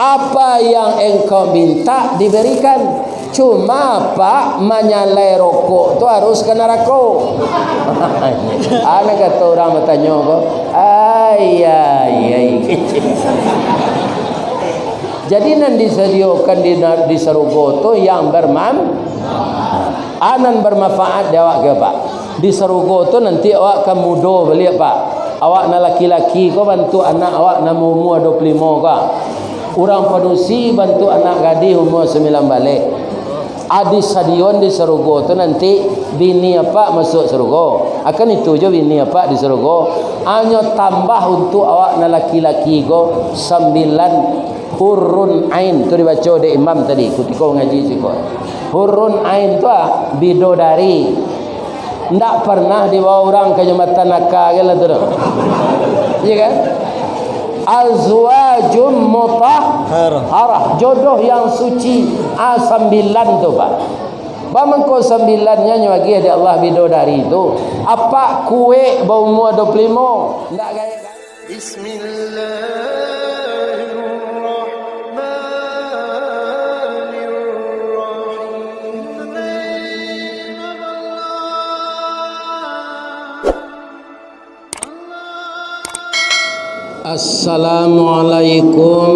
apa yang engkau minta diberikan. Cuma Pak, menyalai rokok tu harus kena rokok. Anak kata orang bertanya kau, ay. Jadi nan disediakan di Serogo tu yang anan bermanfaat dia awak ke Pak. Di Serogo tu nanti awak akan muda balik Pak. Awak na laki-laki kau bantu anak awak na umur 25 kau. Orang padusi bantu anak gadis umur 9 balik. Adi stadion di Serogo tu nanti bini apa masuk Serogo. Akan itu je bini apa di Serogo. Hanya tambah untuk awak na laki-laki kau 9 hurun ain. Tu dibaca oleh imam tadi ketika mengaji sikit. Hurun ain tu bidodari. Ndak pernah dibawa orang ke jembatan nakal lah tu. Iya kan? Azwajum mutahharah, jodoh yang suci. 9 tu Pak. Bamangko 9-nya bagi ada Allah bidodari itu. Apa kue bau umur 25? Ndak gaya. Assalamualaikum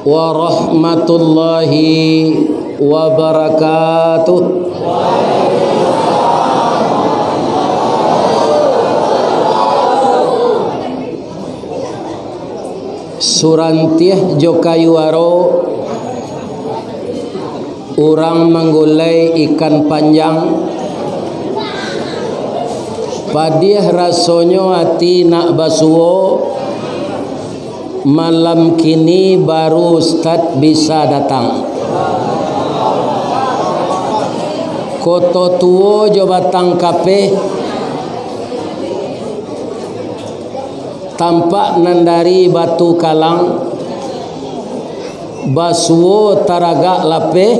warahmatullahi wabarakatuh. Surantih Jokayuaro, orang menggulai ikan panjang. Padih rasonyo hati nak basuo. Malam kini baru Ustaz bisa datang. Koto tuo jo batang kape. Tampak nandari batu kalang. Basuo taragak lape.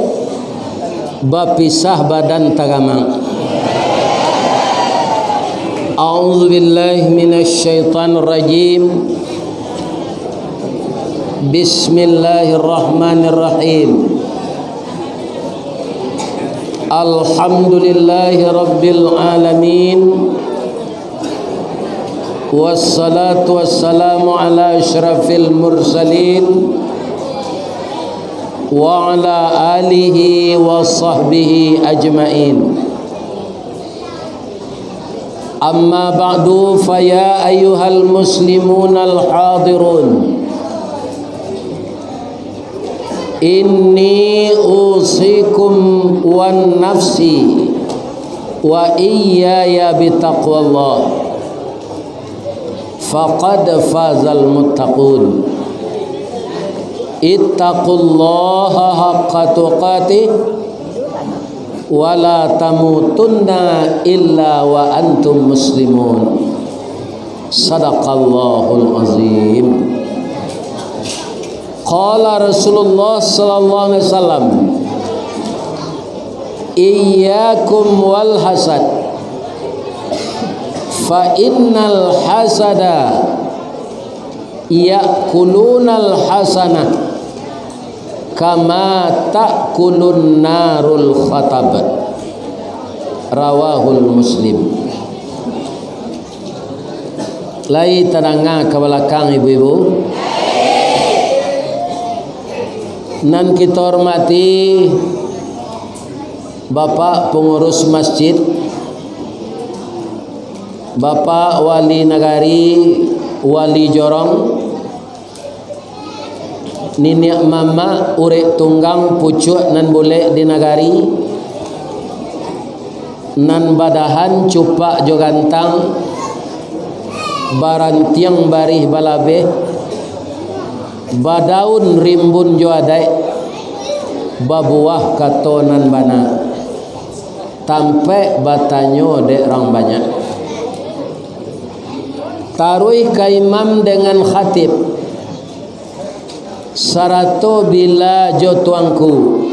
Bapisah badan tagamang. A'udzubillahi minasyaitonir rajim. Bismillahirrahmanirrahim. Alhamdulillahi rabbil alamin. Wassalatu wassalamu ala asyrafil mursalin wa ala alihi wa sahbihi ajmain. Amma ba'du faya ayyuhal muslimun al-hadirun. Inni usikum wan nafsi wa iyaya bitaqwallah. Faqad fazal muttaqun. Ittaqullaha haqqa tuqatih wala tamutunna illa wa antum muslimun. Sadaqallahul azim. Qala Rasulullah sallallahu alaihi wasallam, iyyakum wal hasad, fa innal hasada ya'kulunal hasanah kama ta'kulun narul khatab. Rawahul Muslim. Lai terangah ke belakang ibu-ibu. Nan kita hormati Bapak pengurus masjid, Bapak wali nagari, wali jorong, Niniak mama urek tunggang pucuk nan boleh di nagari, nan badahan cupak jo gantang, barantiang barih balabe, badaun rimbun jo adai, babuah katonan bana, tampe batanyo dek orang banyak. Taruh ke imam dengan khatib, sarato bila jo tuangku,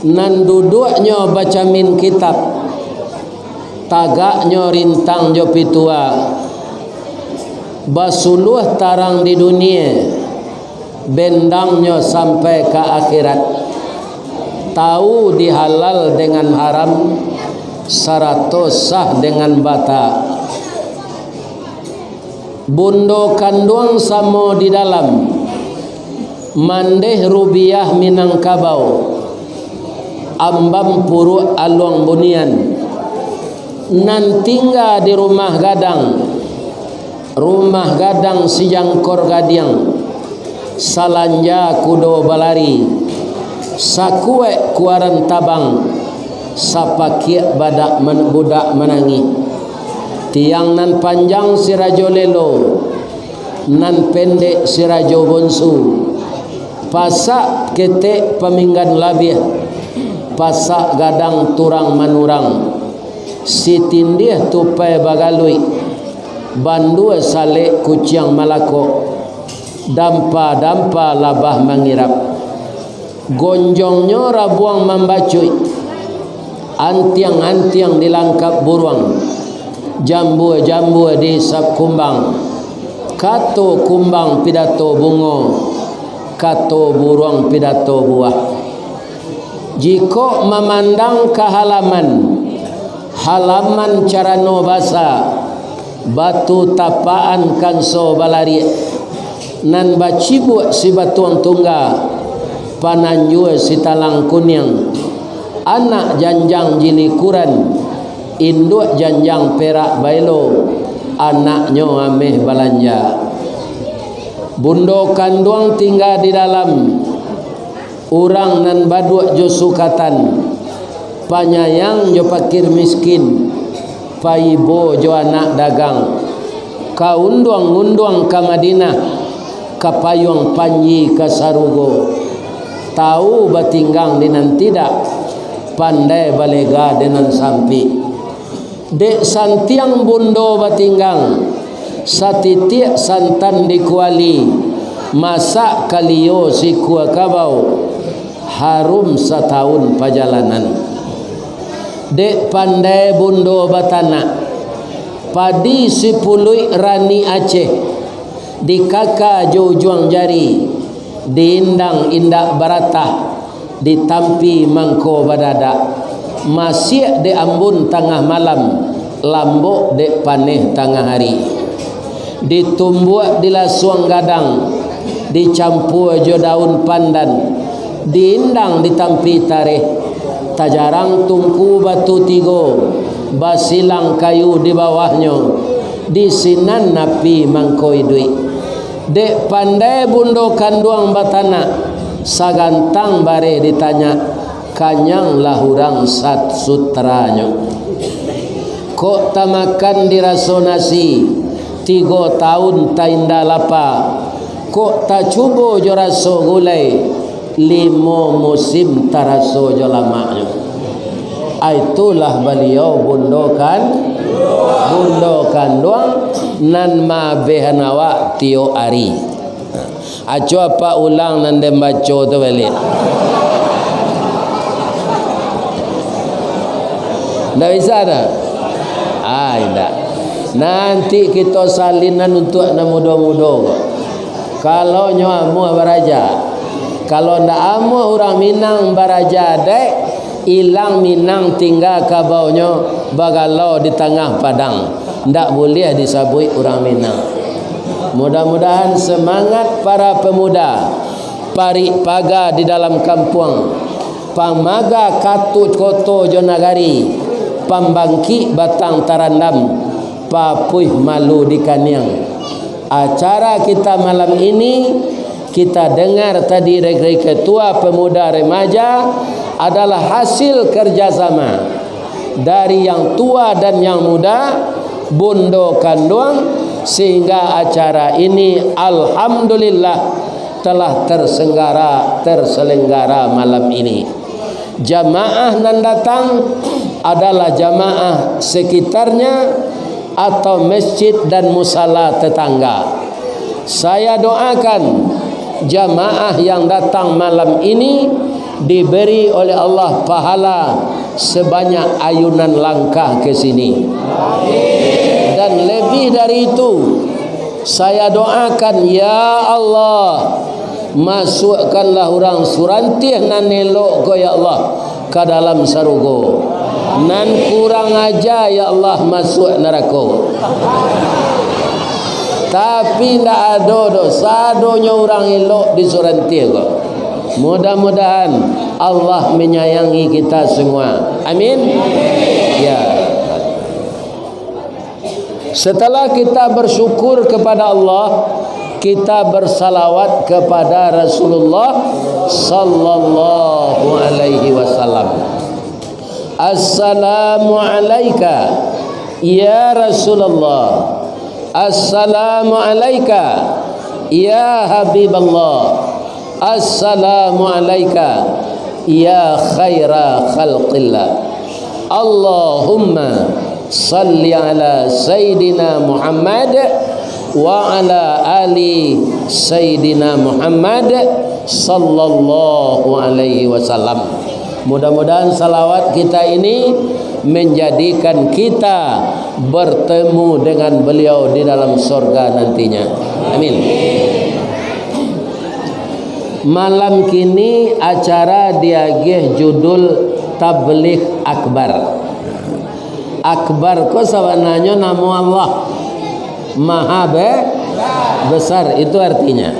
nan duduknya baca min kitab, tagaknya rintang jo pitua, basuluh tarang di dunia, bendangnya sampai ke akhirat. Tahu dihalal dengan haram, saratos sah dengan bata. Bundo kanduang samo di dalam, mandeh rubiah Minangkabau, ambam puru aluang bunian, nan tinggal di rumah gadang sijangkor gadiang, salanja kudo balari, sakue kuaran tabang, sapakia badak budak menangi, tiang nan panjang sirajo lelo, nan pendek sirajo bonsu, pasak ketek peminggan labih, pasak gadang turang manurang, si tindih tupai bagalui, bandua salek kuciang malako, dampa labah mangirap, gonjongnya rabuang membacui, antiang dilangkap buruang, jambu di sap kumbang, kato kumbang pidato bungo, kato buruang pidato buah. Jika memandang ke halaman carano basa, batu tapaan kanso balari, nan bacibu si batuang tungga, pananjua si talang kunyang, anak janjang jilikuran, induk janjang perak bailo, anaknya ameh balanja. Bundo kanduang tinggal di dalam, urang nan baduk jo sukatan, panyayang jo pakir miskin, paibo jo anak dagang, kaunduang ke Madinah, kapayong panji ke Sarugo, tahu batinggang dinan tidak, pandai balega dinan sampi. Dek santiang bundo batinggang, satitik santan dikuali, masak kalio si kuah kabau, harum setahun perjalanan. Dek pandai bundo batana, padi si pului rani Aceh, di kaka juang jari, diindang indak baratah, ditampi mangko badada, masih de ambun tengah malam, lambok de paneh tengah hari, ditumbuh di lasuang gadang, dicampur jo daun pandan, diindang ditampi tareh, tajarang tungku batu tigo, basilang kayu di bawahnya, disinan napi mangkoi duit. Dek pandai bundo kanduang batana, sagantang bare ditanya, kanyang lahurang sat sutranya. Kok tamakan dirasonasi, 3 tahun tainda lapa, kok tak cubo jo raso gulai, 5 musim taraso jo lamanya. Itulah beliau bundo kanduang nan ma behanawa tio ari. Aco apa ulang nan dem baco tu balik. Ndak bisa dah. Tidak. Nanti kita salinan untuk anak muda-muda. Kalau nyamu baraja, kalau ndak amu orang Minang baraja dek, ilang Minang tinggal kabaunya bagalau di tengah padang, ndak boleh disabui orang Minang. Mudah-mudahan semangat para pemuda, parik paga di dalam kampung, pamaga katut koto jonagari, pambangki batang tarandam, papuih malu di kaniang. Acara kita malam ini kita dengar tadi dari ketua pemuda remaja adalah hasil kerjasama dari yang tua dan yang muda, bundo kanduang, sehingga acara ini alhamdulillah telah terselenggara malam ini. Jamaah nan datang adalah jamaah sekitarnya atau masjid dan musala tetangga. Saya doakan jamaah yang datang malam ini diberi oleh Allah pahala sebanyak ayunan langkah ke sini. Dan lebih dari itu, saya doakan ya Allah, masukkanlah orang surantih nan elok ko ya Allah ke dalam sarugo, nan kurang aja ya Allah masuk neraka. Tapi ndak ada dosa donya orang elok di surantih ko. Mudah-mudahan Allah menyayangi kita semua. Amin. Ya. Setelah kita bersyukur kepada Allah, kita bersalawat kepada Rasulullah sallallahu alaihi wasallam. Assalamu alayka ya Rasulullah. Assalamu alayka ya Habiballah. Assalamu alayka ya khaira khalqillah. Allahumma salli ala Sayyidina Muhammad wa ala ali Sayyidina Muhammad sallallahu alaihi wasallam. Mudah-mudahan salawat kita ini menjadikan kita bertemu dengan beliau di dalam surga nantinya. Amin. Malam kini acara diagih judul Tabligh Akbar. Akbar ko sawananya nama Allah Maha besar, itu artinya.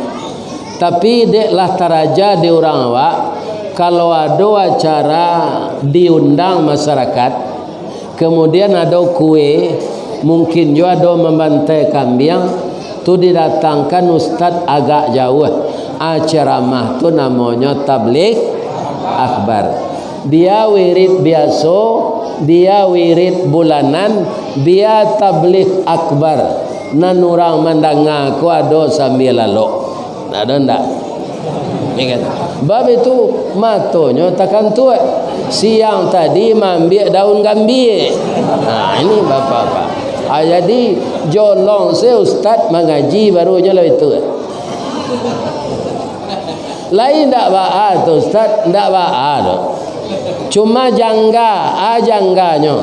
Tapi deklah taraja di orang awak, kalau ada acara diundang masyarakat, kemudian ada kue, mungkin juga ada membantai kambing, tu didatangkan ustaz agak jauh. Ceramah tu namanya Tabligh Akbar. Dia wirid biasa, dia wirid bulanan, dia Tabligh Akbar. Nan orang mendengar aku ada sambil lalu. Ada ndak? Ingat. Bab itu matonya takkan tua. Siang tadi ambil daun gambir. Nah, ini bapak-bapak. Jadi jolong saya ustaz mengaji barunya lah itu. Lain ndak ba'a tu ustaz, ndak ba'a tu. Cuma jangganya.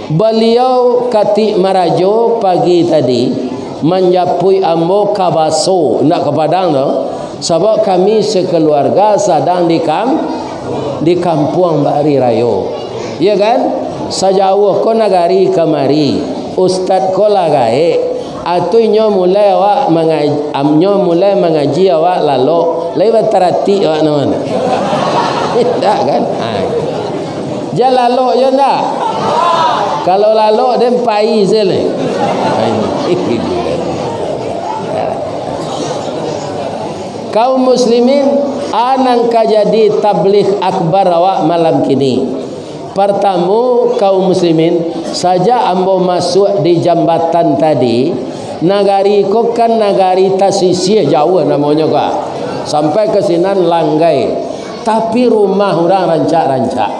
Beliau katik marajo pagi tadi menjapui ambo kabaso ndak ke Padang tu. Sebab kami sekeluarga sedang di kampung Bari Rayo. Ya kan? Sejauh ko nagari kamari. Ustaz ko lagae. Atunya mulai awak mengaji awak lalu lewat terati awak nama. Tak kan? Dia lalu je tak? Kalau lalu dia pai je lah. Kaum muslimin anangka jadi tabligh akbar awak malam kini. Pertama kaum muslimin saja ambo masuk di jambatan tadi, nagari ko kan nagari tasisih jauh namanya kak. Sampai ke sinan Langgai. Tapi rumah orang rancak-rancak.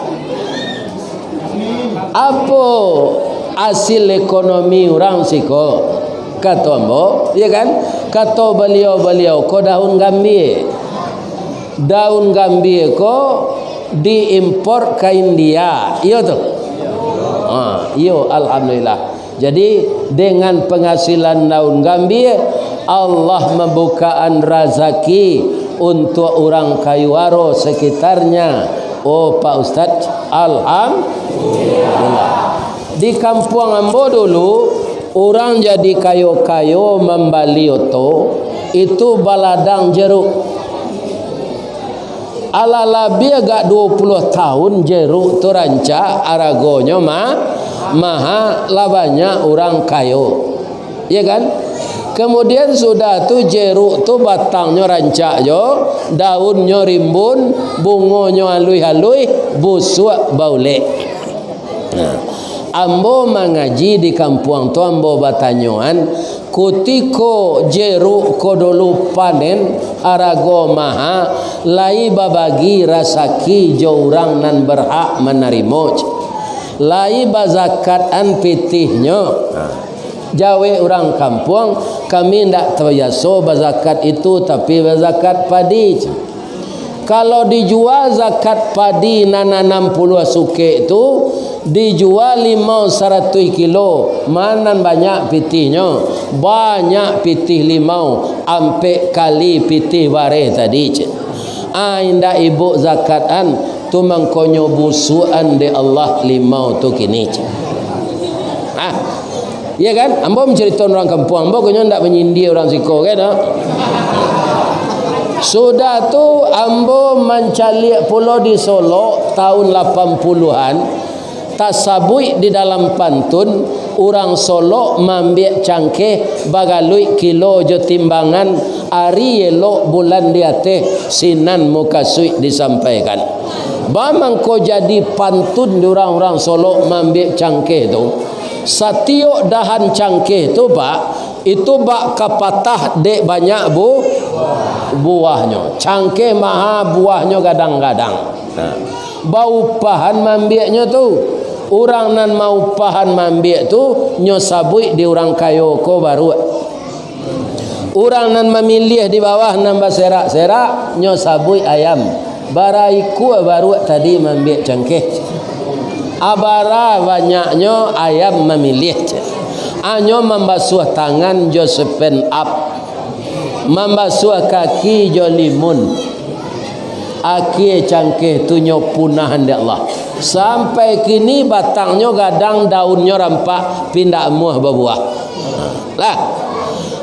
Apa hasil ekonomi orang siko? Kata ambo, ya kan? Kata beliau ko daun gambir. Daun gambir ko diimpor ke India. Iya tu. Iyo alhamdulillah. Jadi dengan penghasilan daun gambir Allah membukaan rezeki untuk orang Kayuwaro sekitarnya. Oh Pak Ustaz, alhamdulillah. Di kampung ambo dulu orang jadi kayo-kayo membali oto itu baladang jeruk. Ala lebih agak 20 tahun jeruk tu rancak aragonya maha labanya orang kayo. Ya kan? Kemudian sudah tu jeruk tu batangnya rancak jo, daunnya rimbun, bungonya halui-halui, busuk baulek. Nah, ambo mengaji di kampung tu ambo batanyoan, kutiko jeruk ko dulu panen arago maha, lai babagi rasaki jo orang nan berhak menerima. Lai bazakatan pitihnya. Jawe orang kampung kami ndak terbiasa berzakat itu, tapi berzakat padi. Kalau dijual zakat padi nana 60 suke itu dijual limau 100 kilo, mana banyak pitihnya? Banyak pitih limau ampe kali pitih bare tadi. Inda ibu zakatan tu mangkonyo busuan de Allah limau tu kini. Ya kan? Ambo mencerita orang kampung, ambo konyo ndak menyindir orang siko kan? Sudah tu ambo mencalik pulau di Solo tahun 80-an. Tak sabui di dalam pantun orang Solo mambek cangkeh bagalui kilo jo timbangan ari elok bulan dia teh sinan muka sui disampaikan. Bamang ko jadi pantun di orang-orang Solo mambek cangkeh tu. Satiok dahan cangkeh tu pak, itu bak kapatah dek banyak buahnya. Cangkeh maha buahnya gadang-gadang. Bau pahan mambiaknya tu. Orang nan mau pahan mambiak tu nyosabui di orang kayo ko baru. Orang nan memilih di bawah nambah serak-serak nyosabui ayam. Baraiku baru tadi mambiak cangkeh. Abara banyaknya ayam memilih. Anyo membasuh tangan jo sepen up. Membasuh kaki jo limun. Aki cangkeh tu nyo punahan di Allah. Sampai kini batangnya gadang, daunnya rampak, pindah muah berbuah. Lah,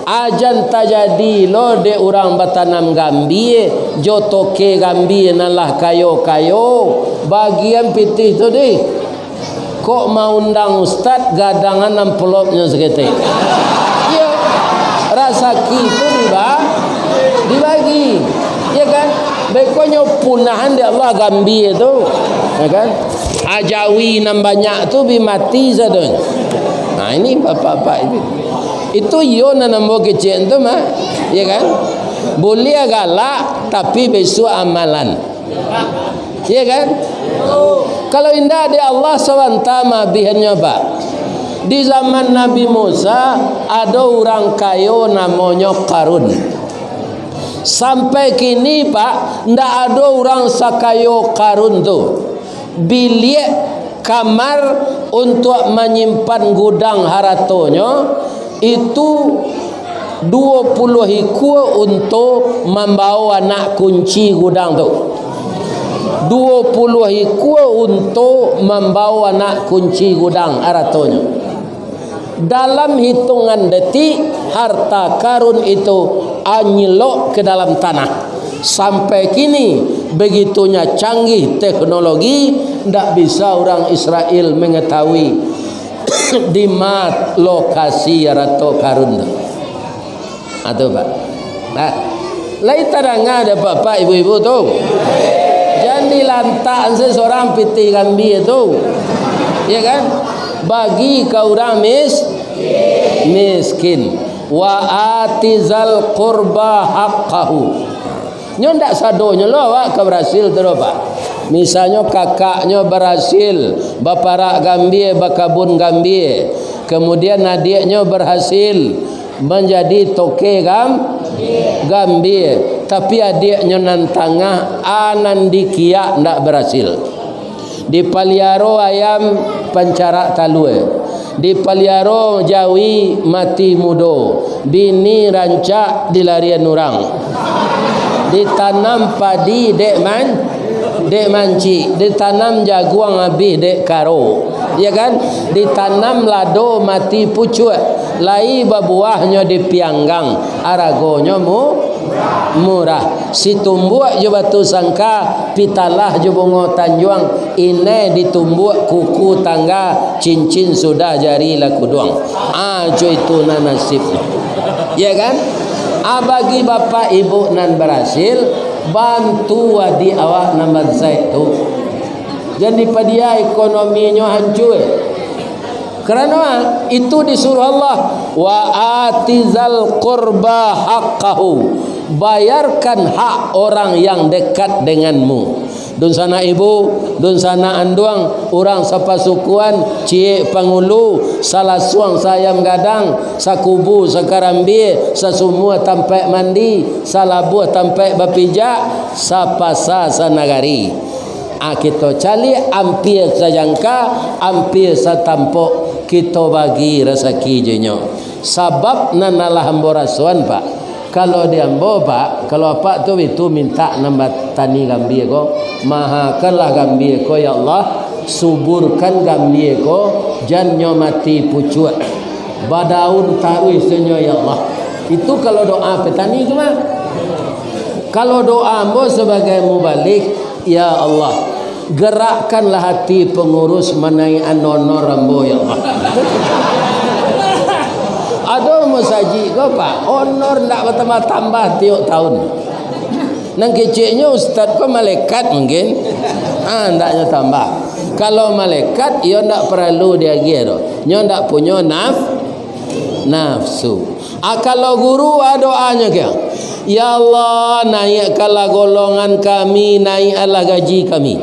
ajan tak jadi lo de orang batanam gambie, jotoke gambie nalah kayo-kayo, bagian pitih tu deh. Kok mau undang ustad gadangan amplopnya seketik. Ya, rasa itu dibagi, ya kan? Bekonya punahan di Allah gambie tu, ya kan? Ajawi nam banyak tu bimati sadon. Nah ini bapak-bapak itu yo nanambo kecil tu mah, ya kan? Boleh galak tapi besok amalan, ya kan? Kalau indah di Allah SWT bihannya pak. Di zaman Nabi Musa ada orang kayo namanya Qarun. Sampai kini pak, ndak ada orang sakayo Qarun tu. Bilik kamar untuk menyimpan gudang haratonya itu 20 hiku untuk membawa anak kunci gudang tu. 20 hiku untuk membawa anak kunci gudang haratonya. Dalam hitungan detik harta karun itu anyelok ke dalam tanah. Sampai kini begitunya canggih teknologi, tidak bisa orang Israel mengetahui di mana lokasi harta karun itu. Atau pak? Nah, lain tarang ada bapak ibu-ibu tu. Jangan dilantak seseorang pitih kambing itu, ya kan? Bagi kau orang miskin. Wa atizal qurba haqqahu. Nyo ndak sadonya lo awak ke berhasil terus pak. Misalnya kakaknya berhasil baparak gambie bakabun gambie. Kemudian adiknya berhasil menjadi toke gambie. Tapi adiknya nan tengah anan dikia ndak berhasil. Di paliaro ayam pancarak talue. Di paliaro jawi mati mudo. Bini rancak di larian orang. Ditanam padi dek manci, ditanam jaguang habis dek karo, ya kan? Ditanam lado mati pucuk, lai babuahnya dipianggang, aragonya murah. Si tumbuk je batu sangka, pitalah je bunga tanjuang, ini ditumbuk kuku tangga, cincin sudah jari laku doang. Jo itu nasib, ya kan? Bagi bapak ibu nan berhasil, bantu wadi awak nama saya tu. Jadi pada ekonominya hancur. Kerana itu disuruh Allah, wa atizal qurba haqqahu. Bayarkan hak orang yang dekat denganmu. Dun sana ibu, dun sana anduang, orang sapasukuan, cie pangulu, salah suang sayam gadang, sakubu sakarambi, sasumua tampai mandi, salabuh tampai bapijak, sapasa sanagari. Kita cali hampir sajangka, hampir satampuk kita bagi rezeki jenyo. Sebab nanalah ambo rasuan Pak. Kalau dia ambo Pak, kalau apa tu itu minta nambah tani gambir ko, mahakanlah gambir ko ya Allah, suburkan gambir ko, janyo mati pucut. Badaun taruh senyo ya Allah. Itu kalau doa petani ke mah? Kalau doa ambo sebagai mubalik, ya Allah, gerakkanlah hati pengurus menai honor ambo ya Allah. Aduh musaji kau Pak, honor ndak bertambah-tambah tiap tahun. Nang keciknya ustaz kau malaikat mungkin, ndaknya tambah. Kalau malaikat, ia ndak perlu dia gitu. Nyo ndak punya nafsu. Kalau guru doanya ke? Ya Allah, naikkanlah golongan kami, naikkanlah gaji kami.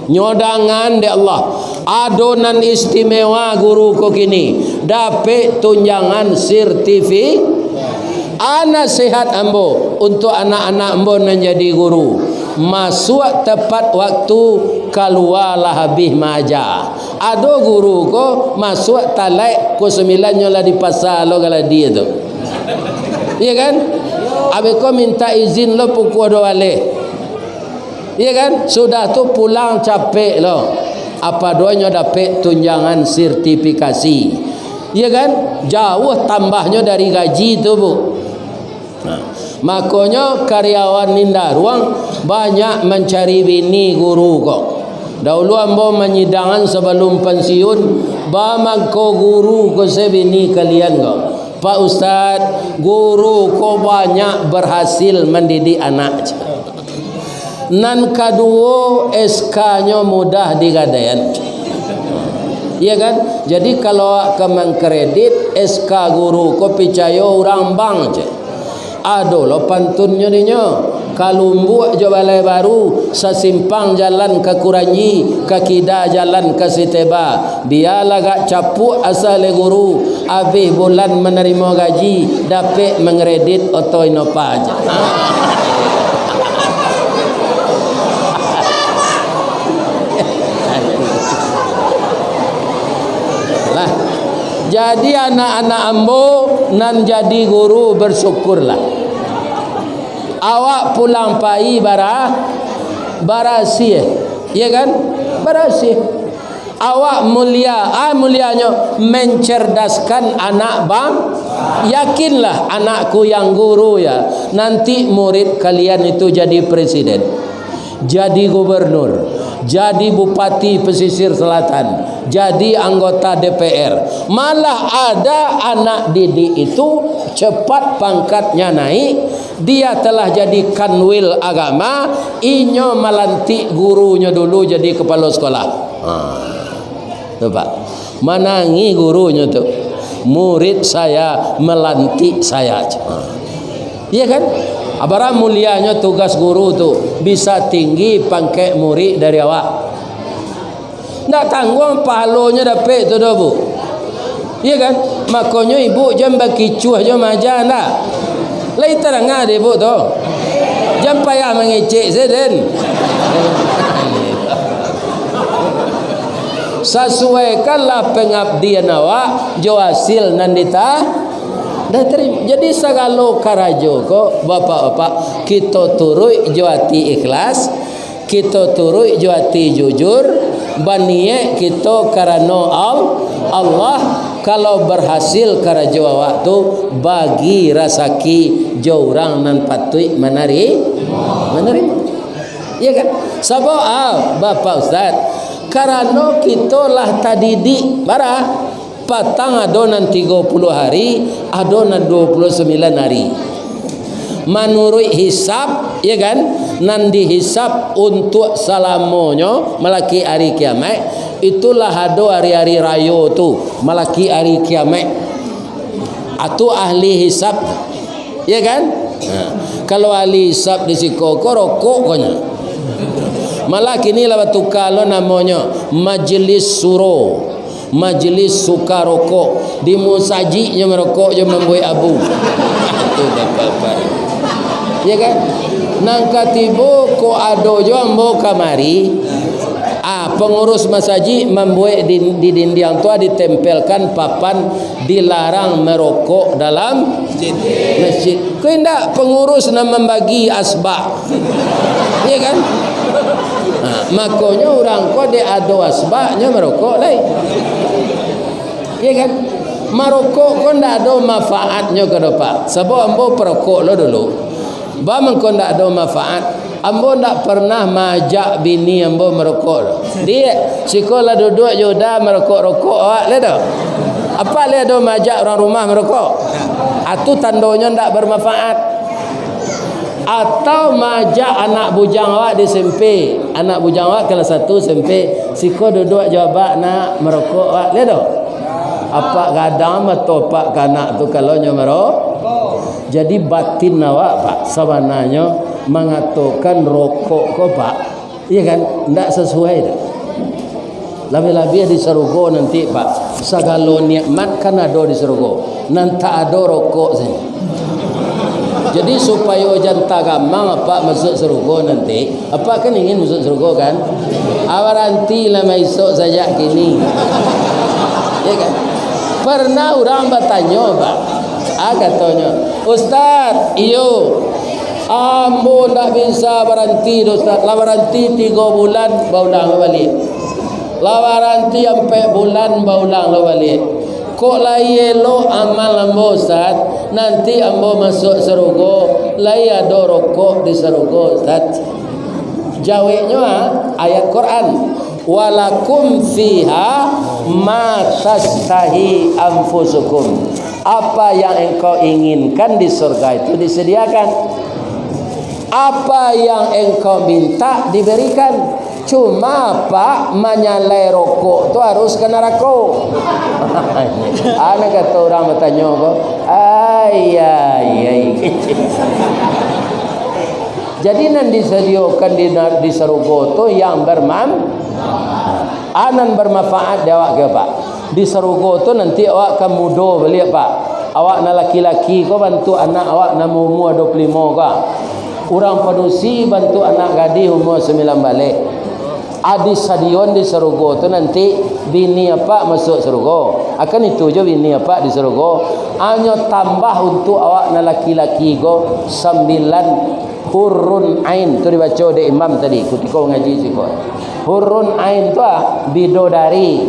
Nyodangan de Allah, adonan istimewa guru ko kini dapat tunjangan sertifikat. Ana sehat ambo untuk anak-anak ambo menjadi guru. Masuk tepat waktu, keluarlah habis maja. Ada guru ko masuk talak ko 9 nyola di pasar lo kalau dia tu. Iya kan? Abe ko minta izin lo pukul 2 balik. Iya kan? Sudah tu pulang capek lo. Apa doanya dapat tunjangan sertifikasi. Iya kan? Jauh tambahnya dari gaji tu Bu. Makanya karyawan Ninda Ruang banyak mencari bini guru kok. Dahulu ambo menyidangan sebelum pensiun, bamako guru ko sebini kalian kok. Pak Ustaz, guru ko banyak berhasil mendidik anak. Nan kedua SK-nya mudah digadaian. Iya kan? Jadi kalau kemang kredit SK guru ko percaya orang bang je. Aduh lo pantunnya dinyo. Kalumbuk jo balai baru, sesimpang jalan ke Kuranyi, ke Kida jalan ke Siteba. Biarlah gak capuk asal guru, habis bulan menerima gaji, dapat mengredit oto inopa aja. Lah. Jadi anak-anak ambo nan jadi guru bersyukurlah. Awak pulang pai barasi, ya kan? Barasi. Awak mulianya mencerdaskan anak bang. Yakinlah anakku yang guru ya, nanti murid kalian itu jadi presiden, jadi gubernur, jadi bupati pesisir selatan, jadi anggota DPR. Malah ada anak didik itu cepat pangkatnya naik, dia telah jadi kanwil agama, inyo melantik gurunya dulu jadi kepala sekolah. Tuh Pak, menangi gurunya tuh, murid saya melantik saya. Iya kan? Abara mulianya tugas guru tuh bisa tinggi pangkat murid dari awak. Ndak tanggung palonya dapat tu dah Bu. Iya kan? Makanya ibu jam bagi cuah jam aja ndak. Lai terang ada ibu tu. Jam payah mengecek seden. Sesuaikanlah pengabdian awak jo hasil nandita dah terima. Jadi segala karajo ko bapak-bapak kita turut jo hati ikhlas, kita turut jo hati jujur, baniye kita karena Allah. Kalau berhasil karajo awak tu bagi rasaki jo orang nan patut menerima. Iya kan? Sebab bapak Ustaz, karena kita lah tadidik bara patang adonan 30 hari, adonan 29 hari. Menurut hisab, ya kan? Nan dihisab untuk salamonyo melaki hari kiamat, itulah ada hari-hari raya tu, melaki hari kiamat. Atau ahli hisab, ya kan? Kalau ahli hisab di sikoko rokok konya. Malah kini lah tukar lo namanya majlis suro, majlis suka rokok. Di musajinya merokok je membuat abu. Itu bapak-bapak. Ya kan? Nang katibu ko ado jo ambo kamari pengurus masjid membuat di dinding tua ditempelkan papan dilarang merokok dalam masjid. Kau indak pengurus nak membagi asbak, ya kan? Makanya orang kau dia ada asbaknya merokok lain, ya kan? Merokok kau ndak ada manfaatnya ke depan. Sebab ambo perokok lo dulu, bang kau ndak ada manfaat. Ambo tak pernah majak bini ambo merokok. Dia sekolah duduk jodoh merokok-rokok awak le dah. Apa le ada majak orang rumah merokok? Atu tandanya tak bermanfaat. Atau majak anak bujang awak di SMP. Anak bujang awak kelas 1 SMP, siko duduk jawab nak merokok awak le dah. Apa kadang metopak kanak tu kalau nya merokok. Jadi batin awak Pak sebenarnya mengatakan rokok ko Pak, iya kan, tidak sesuai dah. Lebih-lebih di surga nanti Pak, segala nikmat kan ada di surga, nanti ada rokok saja. Jadi supaya jangan gampang Pak masuk surga nanti, apa kan ingin masuk surga kan? Awak nanti lama esok saja kini, iya kan? Pernah orang bertanya Pak, katanya, Ustaz, iyo ambo tak bisa berhenti Ustaz. Lah berhenti 3 bulan baulang balik. Lah berhenti sampai bulan baulang balik. Kok lai elo amal ambo Ustaz, nanti ambo masuk surga, lai ada rokok di surga Ustaz. Jawabnya ayat Quran, walakum fiha ma tastahi anfusukum. Apa yang engkau inginkan di surga itu disediakan. Apa yang engkau minta diberikan. Cuma Pak menyalai rokok tu harus ke neraka. Anak kata orang bertanya kok, ay. Jadi nan disediakan di surga tu yang anan bermanfaat dia awak ke Pak. Di surga tu nanti awak akan muda balik Pak. Awak nak laki-laki kau bantu anak awak nak umur 25 kau. Orang padusi bantu anak gadis umur 9 balik. Adi stadion di surga tu nanti bini apa masuk surga. Akan itu je bini apa di surga. Hanya tambah untuk awak nak laki-laki go 9 hurun ain. Tu dibaca oleh imam tadi ketika ngaji sikot. Hurun ain tu bidodari.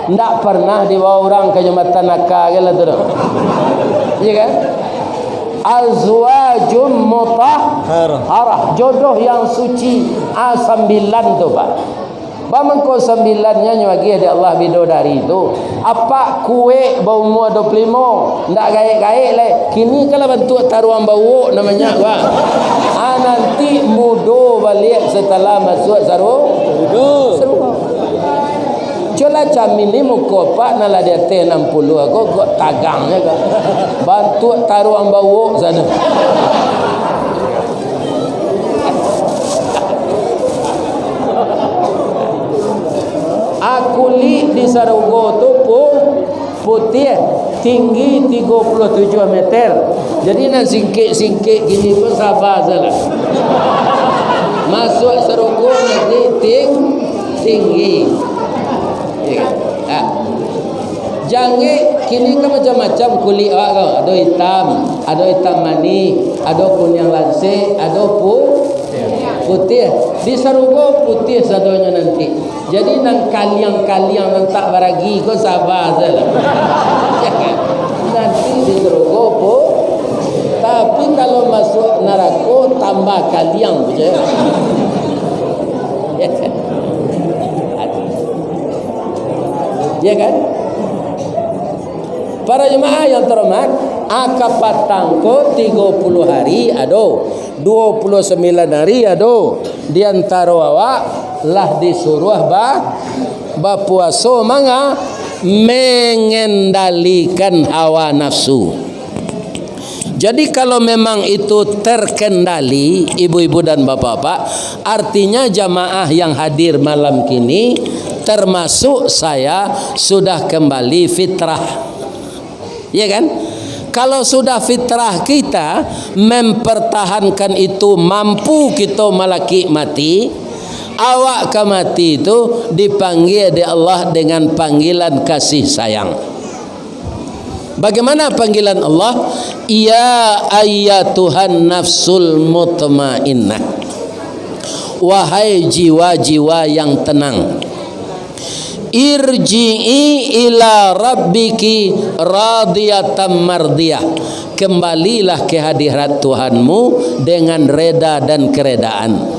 Ndak pernah dibawa orang ke jembatan nakal ke lah tu. Iya kan? Azwajum mutahharah, jodoh yang suci. 9 tu Pak. Bamangko 9-nya bagi ada Allah bidodari tu. Apa kue bau umur 25, ndak gaik-gaik le. Kini kalau bentuk taruhan bau namanya Pak. Nanti mudo balik setelah masuk surga. Jola camin ni muka Pak nala dia 60 aku kok tagangnya kok. Bantu taruh ambau sana. Aku li di surga tu putih, tinggi 37 meter. Jadi nak singkit-singkit gini pun sabar salah. Masuk surga nanti tinggi. Jangan kini kan macam-macam kulit awak kau. Ada hitam mani, ada kuning lansir, ada putih. Di surga putih sadonya nanti. Jadi nang kaliang-kaliang nang tak baragi kau sabar saja. Nanti di surga tapi kalau masuk neraka tambah kaliang saja. Ya kan? Para jemaah yang terhormat, akapatang ko 30 hari ada, 29 hari ada. Di antara awak lah disuruh puasa manga mengendalikan hawa nafsu. Jadi kalau memang itu terkendali ibu-ibu dan bapak-bapak, artinya jamaah yang hadir malam kini termasuk saya sudah kembali fitrah. Ya kan? Kalau sudah fitrah kita mempertahankan itu, mampu kita melaki mati, awak ke mati itu dipanggil di Allah dengan panggilan kasih sayang. Bagaimana panggilan Allah? Ya ayyatuhan nafsul mutmainnah, wahai jiwa-jiwa yang tenang, irji'i ila rabbiki radiyatan mardiyah, kembalilah ke hadirat Tuhanmu dengan reda dan keredaan.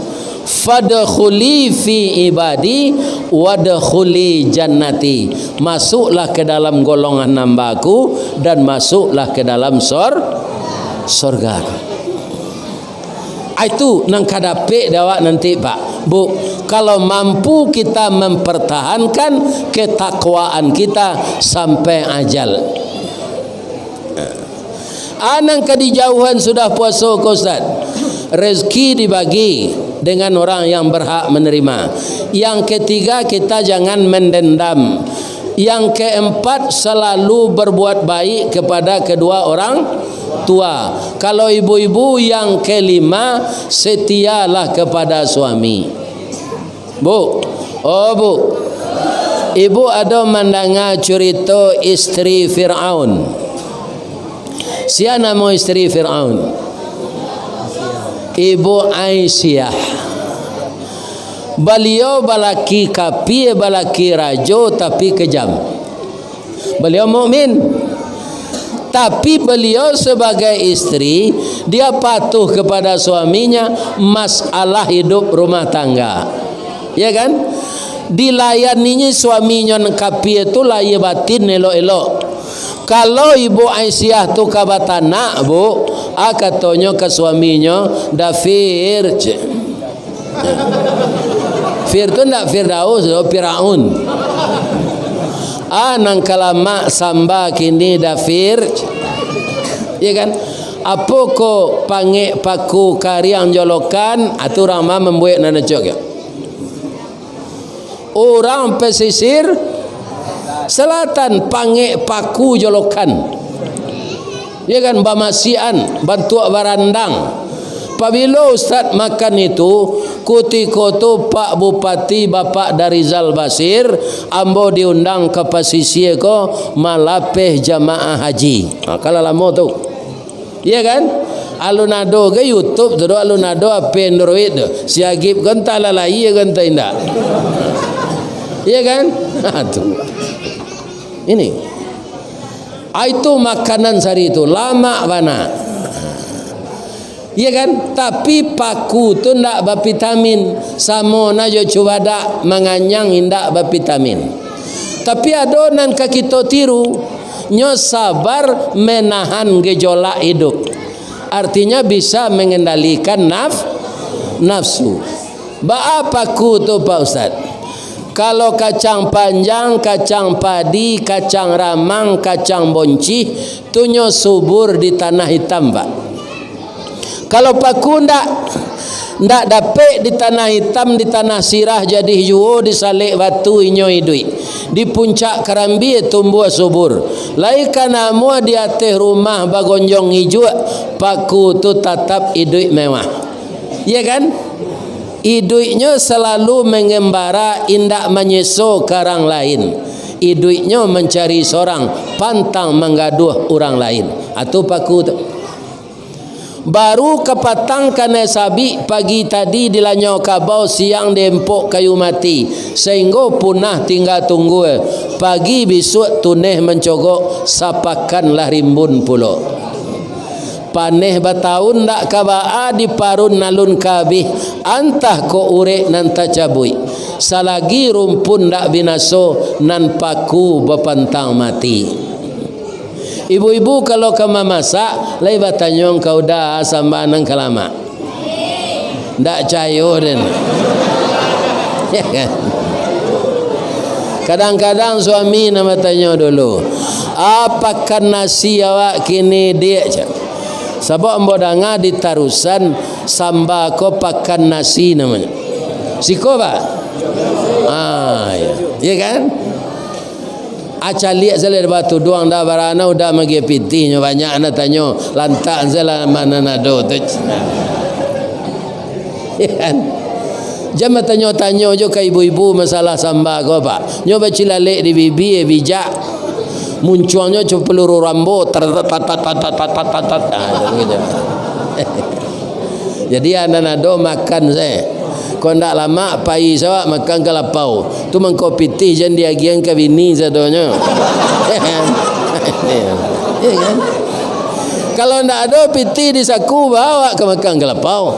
Fadkhuli fi ibadi wadkhuli jannati, masuklah ke dalam golongan hambaku dan masuklah ke dalam surga. Itu nang kadape dawak nanti Pak Bu, kalau mampu kita mempertahankan ketakwaan kita sampai ajal. Anang kadijauhan sudah puasa ke Ustaz, rezeki dibagi dengan orang yang berhak menerima. Yang ketiga, kita jangan mendendam. Yang keempat, selalu berbuat baik kepada kedua orang tua. Kalau ibu-ibu, yang kelima, setialah kepada suami. Bu, oh Bu, ibu ada mendengar cerita isteri Fir'aun. Siapa nama isteri Fir'aun? Ibu Aisyah. Beliau balaki kapi, balaki rajo, tapi kejam. Beliau mukmin, tapi beliau sebagai istri, dia patuh kepada suaminya masalah hidup rumah tangga, ya kan? Dilayaninya suaminya kapi itu layak batin elok-elok. Kalau Ibu Aisyah tu kabatana Bu, katanya ke suaminya dafir. Fir tu ndak Firdaus, Firaun. Nang kalama samba kini dafir. Ya kan? Apa ko pange paku kariang jolokan atu rama membuat nana cok ya. Orang pesisir selatan pange paku jolokan, ya kan, bamasian bantu barandang. Pabilo Ustaz makan itu kutiko tu Pak Bupati Bapak dari Zal Basir ambo diundang ke pesisir ko malapeh jamaah haji. Kalau lama tu, ya kan, alunado ke YouTube tu, alunado apa Android tu siagip kan tak lalai ya kan tak indah, ya kan. Tu ini itu makanan sehari itu lama mana, ya kan. Tapi paku tu ndak bervitamin, sama najo cubada menganyang indak bervitamin. Tapi ada nan ka kita tiru nyo sabar menahan gejolak hidup, artinya bisa mengendalikan nafsu. Ba paku tu Pak Ustaz? Kalau kacang panjang, kacang padi, kacang ramang, kacang bonci, tunyo subur di tanah hitam Pak. Kalau paku ndak dapat di tanah hitam, di tanah sirah jadi hijau, di salik batu inyo hidui. Di puncak kerambi tumbuh subur. Lai kana mua di atas rumah bagonjong hijau, paku tu tetap hidui mewah. Ya kan? Iduiknya selalu mengembara, indak menyeso ke orang lain. Iduiknya mencari seorang, pantang menggaduh orang lain. Atau paku tu. Baru kepatang kena sabi pagi tadi dilanyo kabau, siang dempok kayu mati. Sehingga punah tinggal tunggu. Pagi besok tuneh mencogok, sapakanlah rimbun pulau. Paneh bataun ndak kabaa di parun nalun kabih, antah ko urek nan tacabui. Salagi rumpun ndak binaso nan paku bepantang mati. Ibu-ibu kalau kama masak, lai batanyong kau dah samba nang kalama. Ndak cayo den. Ya kan? Kadang-kadang suami nama tanya dulu, apakah nasi awak kini dia? Sebab ambo danga di tarusan samba ko pakan nasi namanya. Siko Pak? Ya kan? Acaliak zale batu doang dah barana udah magi pitihnya banyak ana tanyo lantak zala mana nado tu. Ya kan? Jangan tanya-tanya je ke ibu-ibu masalah sambal kau apa. Nyoba cilalek di bibi bijak. Munculnya cuma peluru rambut. Jadi anak nado makan saya. Kau ndak lama pai sawak makan kelapau. Tu mengkopi teh jangan diagian ke bini sadonya. Ya kan? Kalau ndak ada piti di saku bawa ke makan kelapau.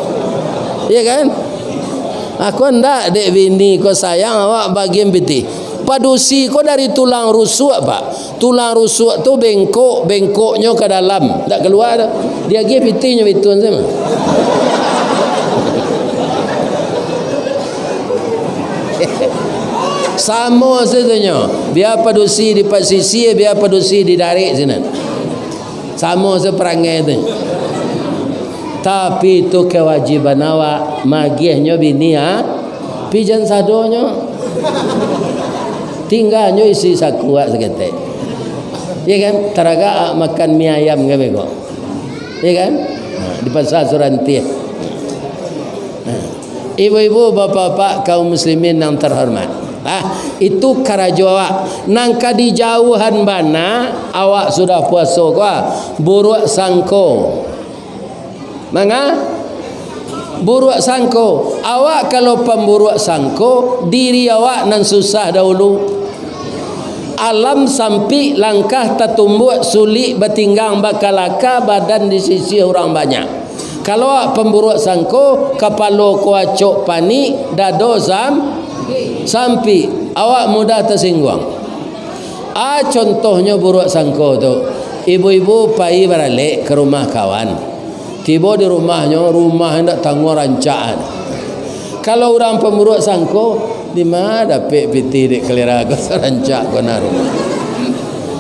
Ya kan? Aku ndak dek bini kau sayang awak bagian piti. Padusi kau dari tulang rusuk pak. Tulang rusuk tu bengkoknya ke dalam, tak keluar dah. Dia lagi pitinya itu sama. Sama saja. Biar padusi di pasisi, biar padusi di darik sini. Sama seperangai itu. Tapi itu kewajiban awak magihnya bini pijan sadonya. Tinggalnya isi sakuat seketek. Ya kan? Teraga makan mie ayam ke bego. Ya kan? Di pasar Suranti. Ibu-ibu, bapak-bapak, kaum muslimin yang terhormat. Itu karajo awak. Nangka di jauhan bana awak sudah puasa kau. Buruk sangko. Manga? Buruk sangko. Awak kalau pemburuk sangko, diri awak nan susah dahulu. Alam sampai langkah tertumbuk sulit bertinggang bakalaka badan di sisi orang banyak. Kalau pemburuk sangko kepala kuacok panik dado sampai awak mudah tersinggung. Contohnya buruk sangko tu. Ibu-ibu pai beralik ke rumah kawan. Tiba di rumahnya hendak tangguh rancaan. Kalau orang pemburuk sangko, di mana dapat piti dek kelira kau serancak kau naruh.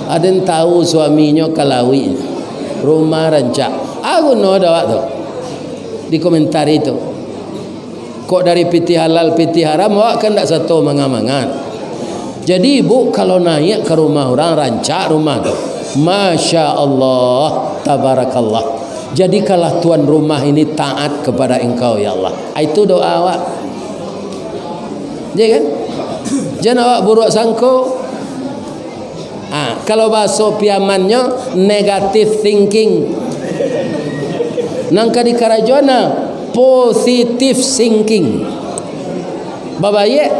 Ada yang tahu suaminya kalawi rumah rancak. Aku no ada waktu di komentar itu. Kok dari piti halal piti haram awak kan tak satu mangan-mangan. Jadi ibu kalau naik ke rumah orang rancak rumah tu, masya Allah, tabarakallah. Jadi kalau tuan rumah ini taat kepada engkau ya Allah. Itu doa awak. Ya kan? Jangan awak buruk sangko. Kalau bahasa piamannya negative thinking. Nangka di karajona positive thinking. Babayek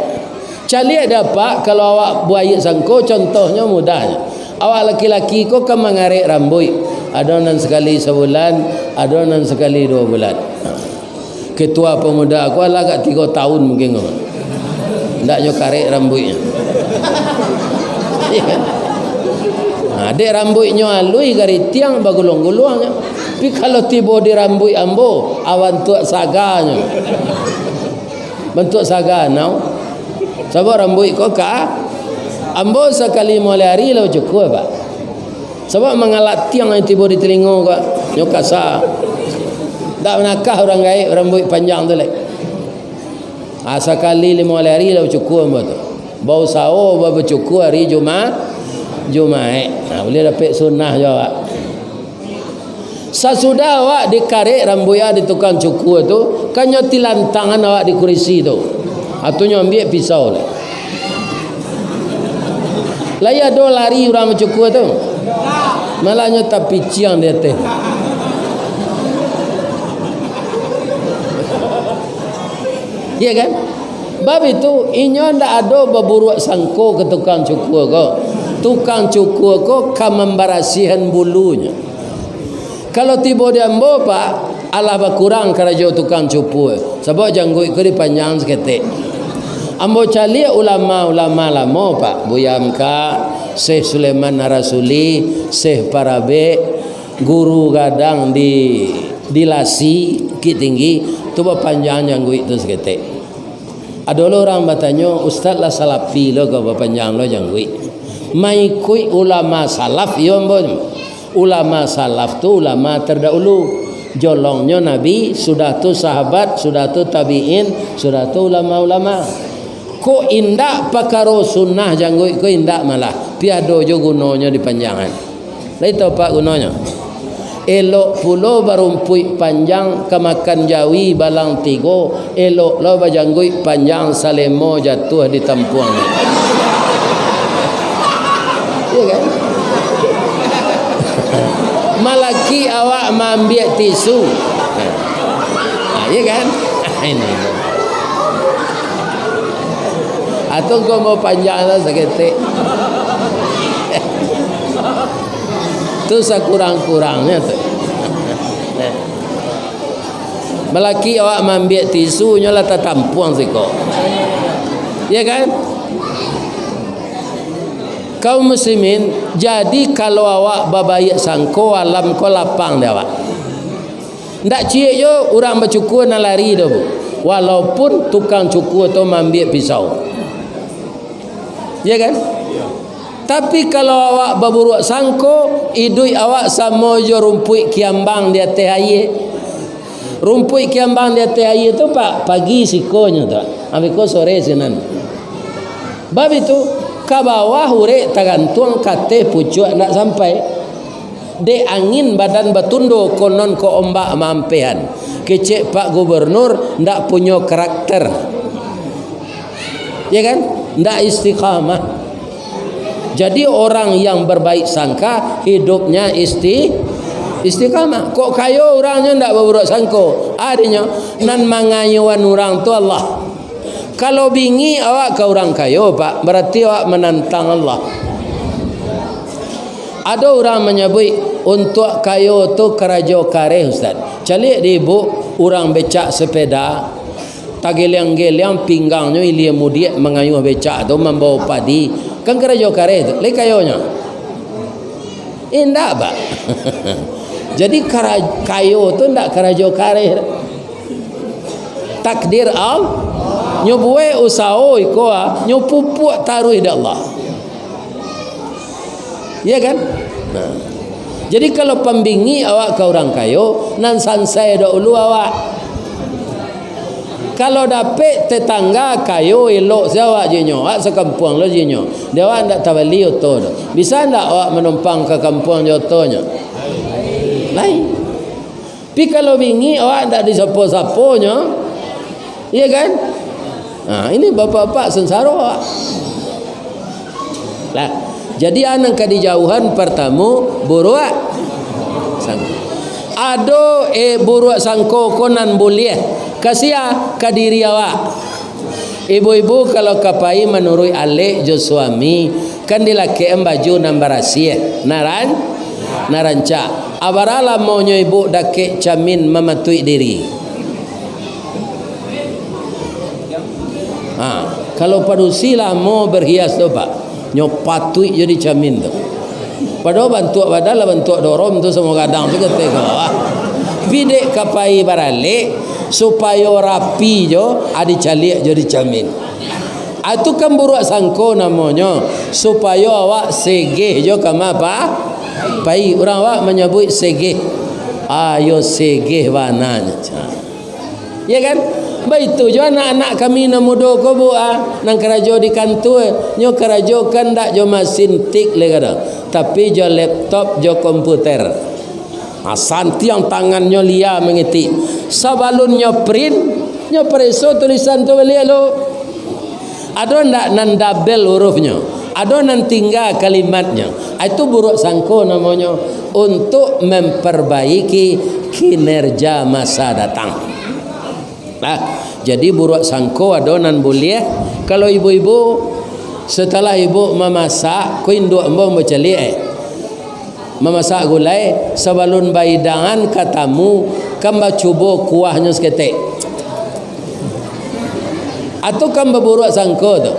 cali dapat kalau awak buaya sangko contohnya mudahnya. Awak laki-laki kau kan mengarik rambut. Adonan sekali sebulan, adonan sekali 2 bulan. Ketua pemuda aku agak 3 tahun mungkin kau. Ndaknya karek rambutnya. Ya kan? Dek rambutnya alui gari tiang bagulung-gulungnya. Tapi kalau tiba di rambut ambo, awan tuak saganya. Bentuk saga now. Sebab rambut kau ambo sekali mulai hari lo cukup pak. Sebab mengalat tiang yang tiba di telinga kau nyokasa. Tak nakah orang gaib rambut panjang tu lek. Sekali 5 hari lo cukup ambo tu. Bau sao bau cukup hari Jumaat. Boleh dapat sunnah je awak. Sesudah awak dikarek rambut di tukang cukur tu, kan nyotilan tangan awak di kursi tu. Atunya ambil pisau lah. Laya do lari orang mencukur tu. Malahnya tapi ciang dia teh. Ya kan? Bab itu inyo ndak ada berburuk sangko ke tukang cukur ko. Tukang cukur ko kan membarasihan bulunya. Kalau tiba dia ambo pak, alah berkurang kerja tukang cukur. Sebab janggut ko dipanjang seketik. Ambo cali ulama-ulama lama pak, Buya Amka, Syekh Sulaiman Narasuli, Syekh Parabe, guru gadang di Lasi, Bukit Tinggi, tu berpanjang janggut itu seketik. Ada orang bertanya, Ustaz lah salafi lo kau berpanjang lo janggut. Mai kui ulama salaf yo ambo. Ulama salaf tu ulama terdahulu. Jolongnya Nabi, sudah tu sahabat, sudah tu tabi'in, sudah tu ulama-ulama. Ko indak pakaro sunnah janggut ko indak malah piado jo gunanya di panjangan. Lai tahu pak gunanya. elok pulo barumpui panjang kemakan jawi balang tigo, elok lo bajanggui panjang salemo jatuh di tampuang. Iya kan? Malaki awak mambiak tisu. Iya kan? Ini. Atau kau mau panjang lah seketik. Itu sekurang-kurangnya tu. Melaki awak mambiak tisu nyolah tatampuang siko. Ya kan? Kaum muslimin, jadi kalau awak babayak sangko alam ko lapang dia awak. Ndak cie yo orang bercukur nak lari dah bu. Walaupun tukang cukur tu mambiak pisau. Ya kan? Tapi kalau awak berburuk sangko, idui awak sama jo rumput kiambang di atas air. Rumput kiambang di atas air tu pak pagi sikonya tu. Ambil ko sore sinan. Bab itu ke bawah urek tergantung kate pucuk nak sampai. De angin badan bertundo konon ko ombak mampehan. Kecek Pak Gubernur ndak punya karakter. Ya kan? Ndak istiqamah. Jadi orang yang berbaik sangka hidupnya istiqamah. Kok kayo orangnya ndak berburuk sangko? Adanya nan mangayuan orang tu Allah. Kalau bingi awak ke orang kayo pak, berarti awak menantang Allah. Ada orang menyebut untuk kayo tu kerajo kareh ustaz. Calik di ibu orang becak sepeda, tageliang-geliang pinggangnya ilia mudiak mengayuh becak tu membawa padi. Kan kerajo kareh tu, lek kayonya. Indah pak. Jadi kayo tu ndak kerajo kareh. Takdir Allah. Nyobue usaho ikoa nyopupuk taruh dah Allah. Ya kan? Nah. Jadi kalau pembingi awak ke orang kayo nan sansai dahulu awak. Kalau dapat tetangga kayo elok siapa jenyo, awak sekampung lo jenyo. Dia awak ndak tawali oto. Bisa ndak awak menumpang ke kampung jotonya? Lain. Tapi kalau bingi awak ndak disapo-saponya. Iya kan? Nah, ini bapak-bapak sengsara. Lah, jadi anak ke dijauhan pertama buruk sangko. Ado buruk sangko konan boleh kasia ke diri awak. Ibu-ibu kalau kapai menurut alek jo suami kan dilake baju nambarasi naranca. Abarala monyo ibu dake camin mematui diri. Kalau padusi lah mau berhias tu pak, nyopatui jadi camin tu. Padahal bantu badal bantu dorom tu semua kadang tu kata kau. Bidek kapai barale supaya rapi jo, adi calik jadi camin. Itu kan buruk sangko namanya supaya awak segeh jo kama apa? Pai orang awak menyebut segeh. Ayo segeh wananya. Ya kan? Baik tu jo anak-anak kami na mudo ko bu nang kerajo di kantor nyo kerajo kan dak jo mesin tik le kadang tapi jo laptop jo komputer santi yang tangannya lia mengetik sabalun nyo print nyo preso tulisan tu beli lo ada ndak nan double hurufnya ada nan tinggal kalimatnya itu buruk sangko namanya untuk memperbaiki kinerja masa datang. Nah, jadi buruk sangko adonan boleh kalau ibu-ibu setelah ibu memasak ko induk embo becali memasak gulai sebelum baidangan katamu kan bacubo kuahnya seketik atau kan berburuk sangko tu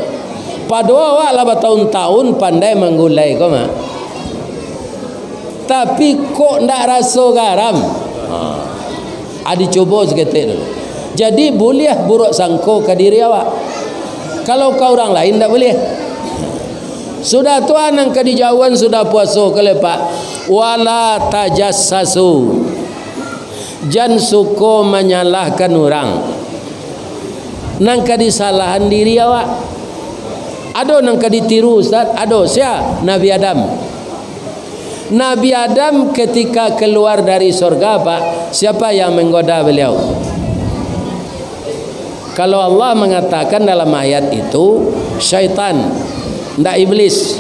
pada awak lah bertahun-tahun pandai menggulai kau mah tapi kok ndak rasa garam adi coba seketik dulu. Jadi boleh buruk sangko ke diri awak. Kalau kau orang lain tak boleh. Sudah tuan yang ke dijauhan sudah puasa ke lepak. Wala tajassasu. Jangan suka menyalahkan orang. Nang ke disalahan diri awak. Ada nang ke ditiru Ustaz. Ada siapa? Nabi Adam. Nabi Adam ketika keluar dari surga, Pak, siapa yang menggoda beliau? Kalau Allah mengatakan dalam ayat itu syaitan, tidak iblis.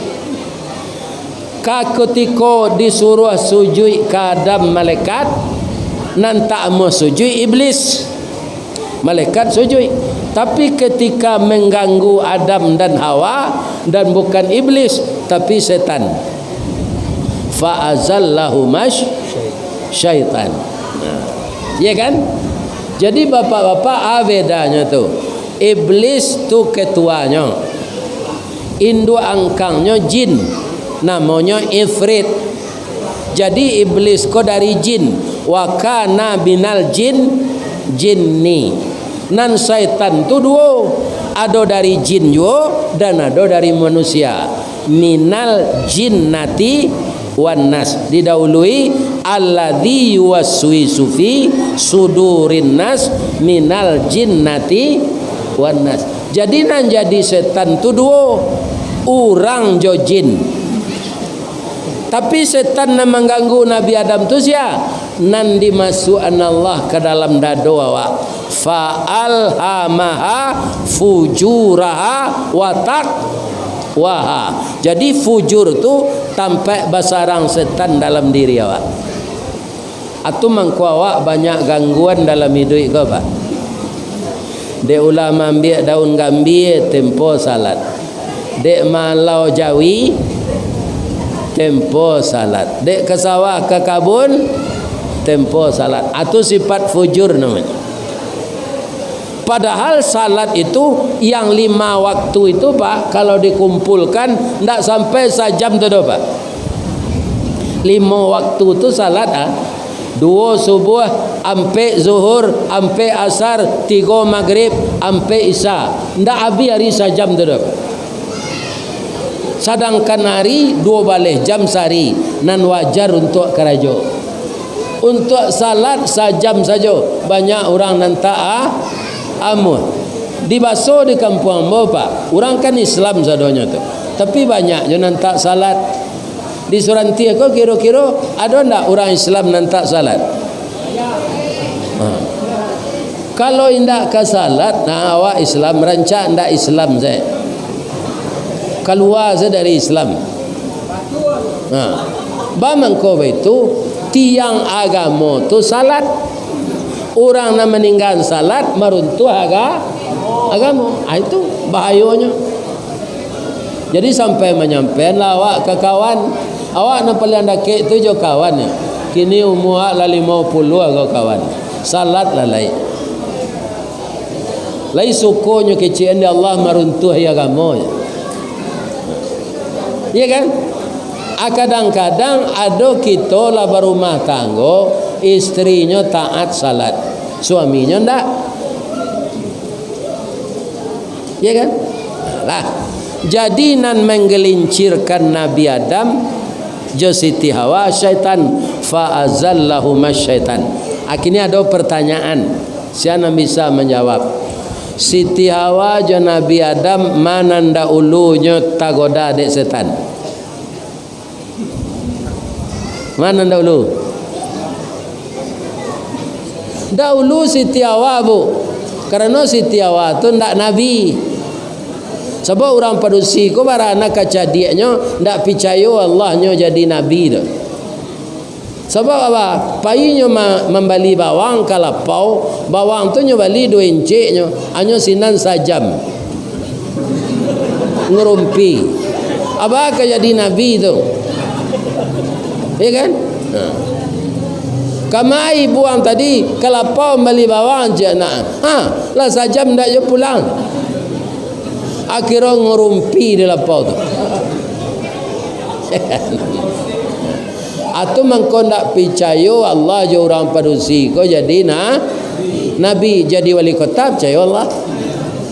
Ketika disuruh sujud ke Adam malaikat, nan tak mau sujud iblis, malaikat sujud. Tapi ketika mengganggu Adam dan Hawa, dan bukan iblis tapi setan, fa'azallahumash syaitan. Ya kan? Jadi bapak-bapak, bedanya tu, iblis tu ketuanya, induk angkangnya jin, namanya ifrit. Jadi iblis ko dari jin, wa kana binal jinni. Nan syaitan tu dua, ada dari jin juga dan ada dari manusia. Minal jinnati wan nas, didahului alladzi yuwaswisu fi sudurin nas minal jinnati wan nas. Jadi nan jadi setan tu dua, orang jo jin. Tapi setan yang mengganggu Nabi Adam tu sia, nan dimasukkan Allah ke dalam dado awak. Fa'alhamaha fujuraha wa taqwaha. Jadi fujur tu tampak basarang setan dalam diri awak. Atau mangku awak banyak gangguan dalam hidup kau, Pak. Dek ulama ambil daun gambir tempo salat. Dek malau jawi tempo salat. Dek ke sawah ke kabun tempo salat. Atau sifat fujur namanya. Padahal salat itu yang 5 waktu itu, Pak, kalau dikumpulkan tidak sampai sejam tu, Pak. 5 waktu itu salat, 2 subuh, ampe zuhur, ampe asar, 3 maghrib, ampe isya. Tidak habis hari sejam tu, Pak. Sedangkan hari 2 balik jam sehari, nan wajar untuk kerajo. Untuk salat sejam saja. Banyak orang nanti amun dibasuh di kampung ambo, Pak. Orang kan Islam sadonya tu, tapi banyak je nantak salat. Di Suranti aku kira-kira ada ndak orang Islam nantak salat? Kalau indak ke salat, nah awak Islam rancak ndak Islam saya. Keluar saya dari Islam. Bamangko itu tiang agama tu salat. Orang nak meninggal salat meruntuh agama. Itu bahayanya. Jadi sampai menyampaikan lah awak ke kawan, awak nak paling dake tu jo kawan. Kini umur lah 50 agak kawan. Salat lah lain. Lain sukunya kecian dia Allah meruntuh agama. Ya kan? Kadang-kadang ada kita lah berumah tangga, istrinya taat salat, suaminya ndak. Ya kan? Lah. Jadi nan menggelincirkan Nabi Adam jo Siti Hawa syaitan, fa azallahuma syaitan. Akhirnya ada pertanyaan, siapa bisa menjawab? Siti Hawa jo Nabi Adam mana ndak ulunya tagoda dek setan? Mana dahulu? Dahulu Siti Hawa, Bu. Karena Siti Hawa tu ndak nabi. Sebab orang padusi ko barana kacadiaknya ndak percaya Allahnya jadi nabi tu. Sebab apa? Payunya membali bawang kalapau, bawang tu nyo bali 2 enciknya, hanya sinan sajam. Ngerumpi. Apa ke jadi nabi tu? Ya kan? Kamai buang tadi kelapa beli bawang je nak. Lah sajam ndak je pulang. Akhirnya ngerumpi di lapau tu. Atau mangko ndak percaya Allah je orang padusi ko jadi nabi, jadi wali kota percaya Allah.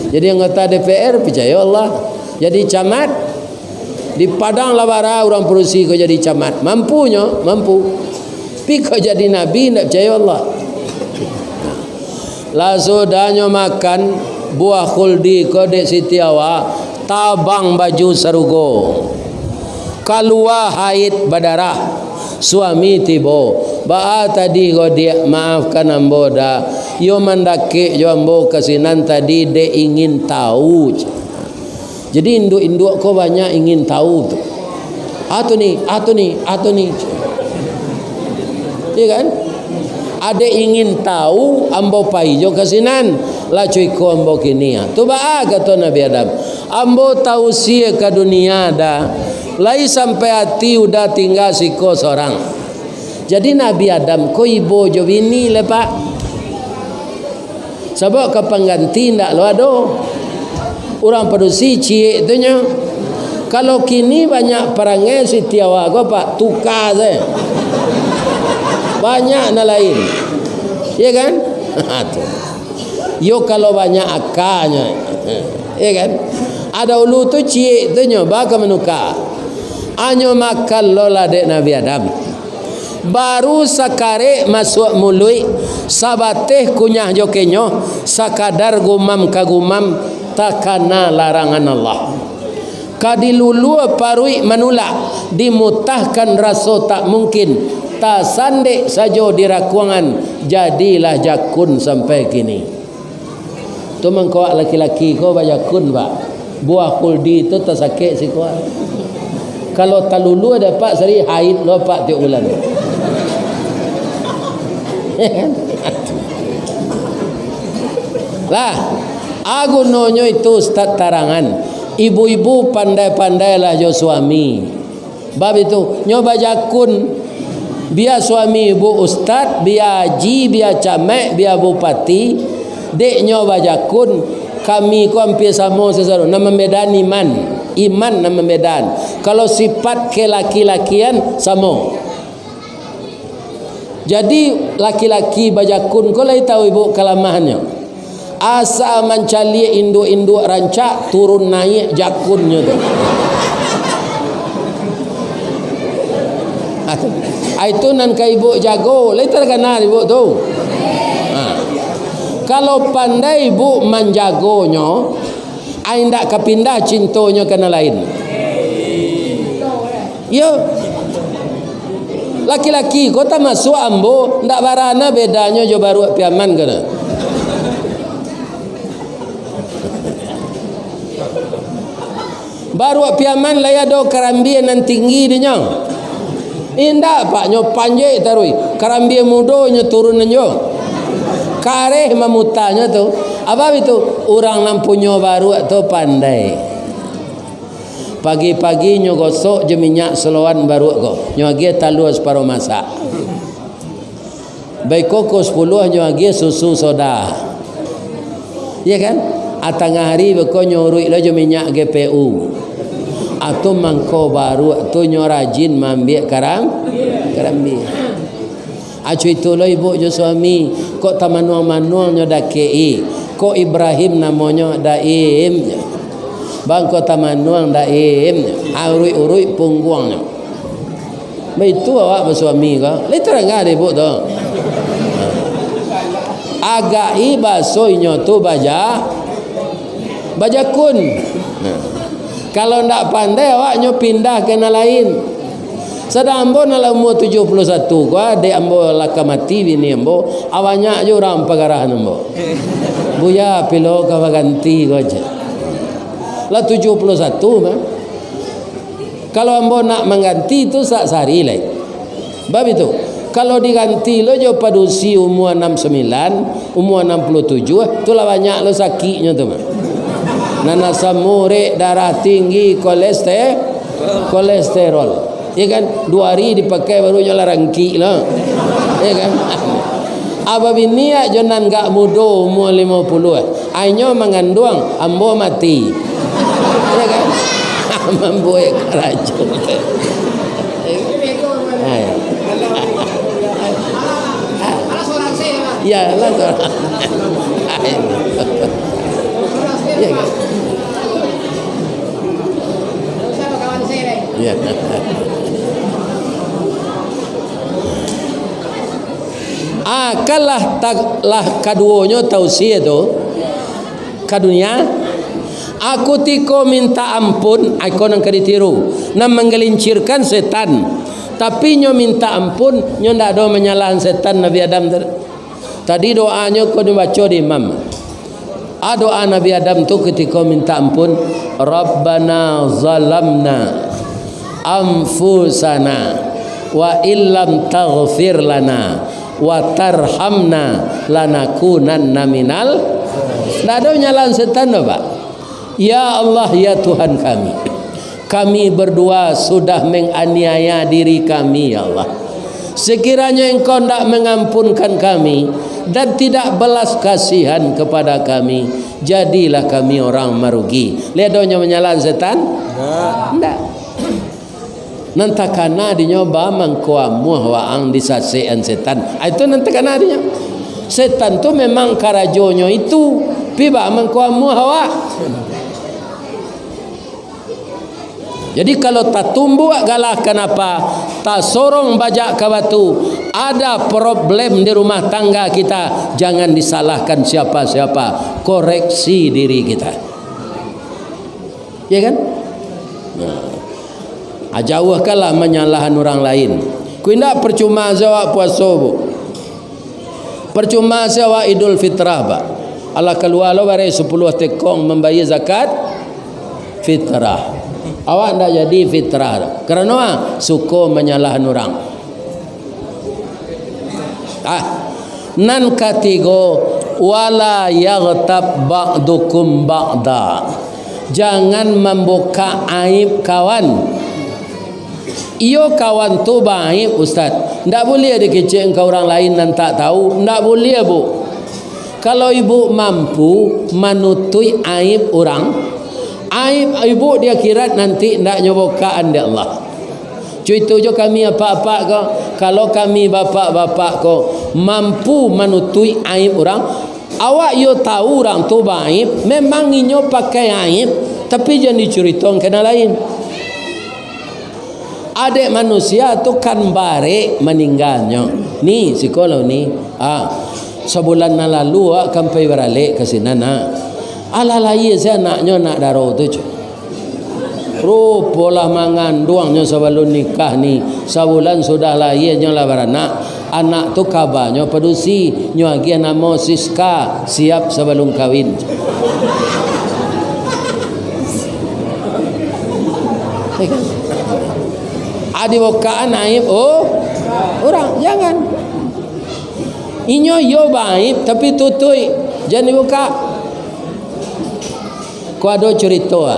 Jadi anggota DPR percaya Allah. Jadi camat di Padang Labara orang perusi kau jadi camat, mampu. Tapi kau jadi nabi tidak percaya Allah. Lah sudahnya makan buah khuldi kau dek Siti Hawa, tabang baju sarugo. keluar haid berdarah, suami tibo ba tadi go dia maafkan ambo dah yo mandake yo ambo kasinan tadi de ingin tahu. Jadi induk-induk kau banyak ingin tahu tu. Atau ni. Iya kan? Ada ingin tahu ambo pai jo kasinan la cuy ko ambo kini. Tu ba kata Nabi Adam. Ambo tausiah ke dunia dah. Lai sampai hati udah tinggal siko seorang. Jadi Nabi Adam ko ibu jo bini le pak. Sebab ke pengganti ndak lo ado. Orang padusi cie tu nya. Kalau kini banyak perangai si tiawa ko pak tukar je. Banyak na lain. Ya kan? Yo kalau banyak akarnya. Ya kan? Ada ulu tu cie tu nya baka menukar. Anyo makan lola dek Nabi Adam. Baru sakare masuk mulut sabateh kunyah jokenyo sakadar gumam kagumam takana larangan Allah. Kadilulu parui manulak dimutahkan rasa tak mungkin. Tak sandek saja di rakuangan jadilah jakun sampai kini. Tu mengkawak laki-laki kau bajakun pak. Buah kuldi tu tak sakit si kau. Kalau talulu dapat seri haid lo pak tiap bulan. Lah, aku nonyo itu ustaz tarangan. Ibu-ibu pandai-pandailah jo suami. Bab itu nyoba jakun. Biar suami ibu ustaz, biar haji, biar camek, biar bupati, dek nyoba jakun, kami ko hampir sama sesuatu. Nama medan iman nama medan. Kalau sifat ke laki-lakian sama. Jadi laki-laki bajakun ko lai tahu ibu kelamahannya. Asa mencari induk-induk rancak turun naik jakunnya tu. Itu nan ka ibu jago, lai terkenal ibu tu. Kalau pandai ibu menjagonya, ai ndak kepindah cintonya kena lain. Yo. Laki-laki kota masuk ambo ndak barana bedanya jo baru piaman kana. Baru piaman laya do karambian nan tinggi dia. Indah pak nyo panjai tarui karambi mudo nyo turun nyo kareh mamutanya tu apa itu orang lampunyo baru atau pandai pagi-pagi nyo gosok je minyak seloan baru ko nyo agi talu separuh masak baik koko 10 nyo agi susu soda ya kan atangah hari beko nyo urui lo je minyak GPU atau mangko baru atau nyorajin mambiak karambi. Acu itu lo ibu jo suami kok tamanuang-manuang nyo dakei. Kok Ibrahim namanya daim. Bang kok tamanuang daim. Urui pungguangnya. Itu awak bersuami ka. Lai terangah ibu tu. Agai basoi nyo tu bajakun. Kalau ndak pandai awaknya pindah ke lain. Sedang ambo nala umur 71 gua de ambo laka mati bini ambo awaknya je orang pagarahan ambo. Buya pilo ka ganti gua je. Lah 71 mah. Kalau ambo nak mengganti itu sak sehari lai. Bab itu kalau diganti lo jo padusi umur 69, umur 67 tu lah banyak lo sakitnya tu mah. Nana samure darah tinggi kolesterol. Ya kan 2 hari dipakai baru nyala rangki lah. Ya kan. Aba bini jonan gak mudo umur 50. Ainyo mengandung ambo mati. Ya kan. Mambo kerajaan. Ya lah seorang. Ya kan. Ya. Kalah kaduonyo tausiah tu kadunia Aku tiko minta ampun, aku nang kaditiru, nang menggelincirkan setan. Tapi nyo minta ampun, nyo ndak do menyalahan setan Nabi Adam tadi doanya kau dibaca di imam. Doa Nabi Adam tu ketika minta ampun, Rabbana zalamna anfusana wa illam taghfir lana wa tarhamna lanakunanna minal. Ndak ada menyalahan setan do, Pak. Ya Allah, ya Tuhan kami berdua sudah menganiaya diri kami, ya Allah. Sekiranya Engkau tidak mengampunkan kami dan tidak belas kasihan kepada kami, jadilah kami orang merugi. Lihat doanya menyalahan setan? Tidak. Nantakana dinyoba mangkuamuh waang disasean setan. Itu nantakana dinya. Setan tu memang karajonyo itu, piba mangkuamuh hawa. Jadi kalau tak tumbuh galahkan apa, tak sorong bajak ke batu, ada problem di rumah tangga kita, jangan disalahkan siapa-siapa, koreksi diri kita. Ya kan? Jauhkanlah menyalahkan orang lain. Ku indak percuma zawak puasa bu, percuma zawak Idul Fitrah pak. Allah keluar lo bare 10 tekong membayar zakat fitrah. Awak tidak jadi fitrah kerana suka menyalahkan orang. Nan ketiga, wala yaghtab ba'dukum ba'da. Jangan membuka aib kawan. Iyo kawan tu baik ustaz, tidak boleh dikecek engkau orang lain dan tak tahu. Tidak boleh bu. Kalau ibu mampu menutui aib orang, aib ibu di akhirat nanti tidak nyobokaan dia Allah. Cuito jo kami apa-apa ko, kalau kami bapak-bapak ko mampu menutui aib orang, awak yo tahu orang tu baik, memang inyo pakai aib, tapi jangan diceritakan kena lain. Adik manusia tu kan bare meninggalnya. Ni psikolog ni, sebulan lalu akan pergi beralik ke sini nak. Alalai saya anaknya nak darah tu. Rupalah mengandungnya sebelum nikah ni. Sebulan sudah lahirnya lah beranak. Anak tu kabarnya pedusi. Nyuagi nama Siska siap sebelum kahwin. Adi bukaan aib orang jangan. Inyo yo baik tapi tutui jangan dibuka. Kau ada cerita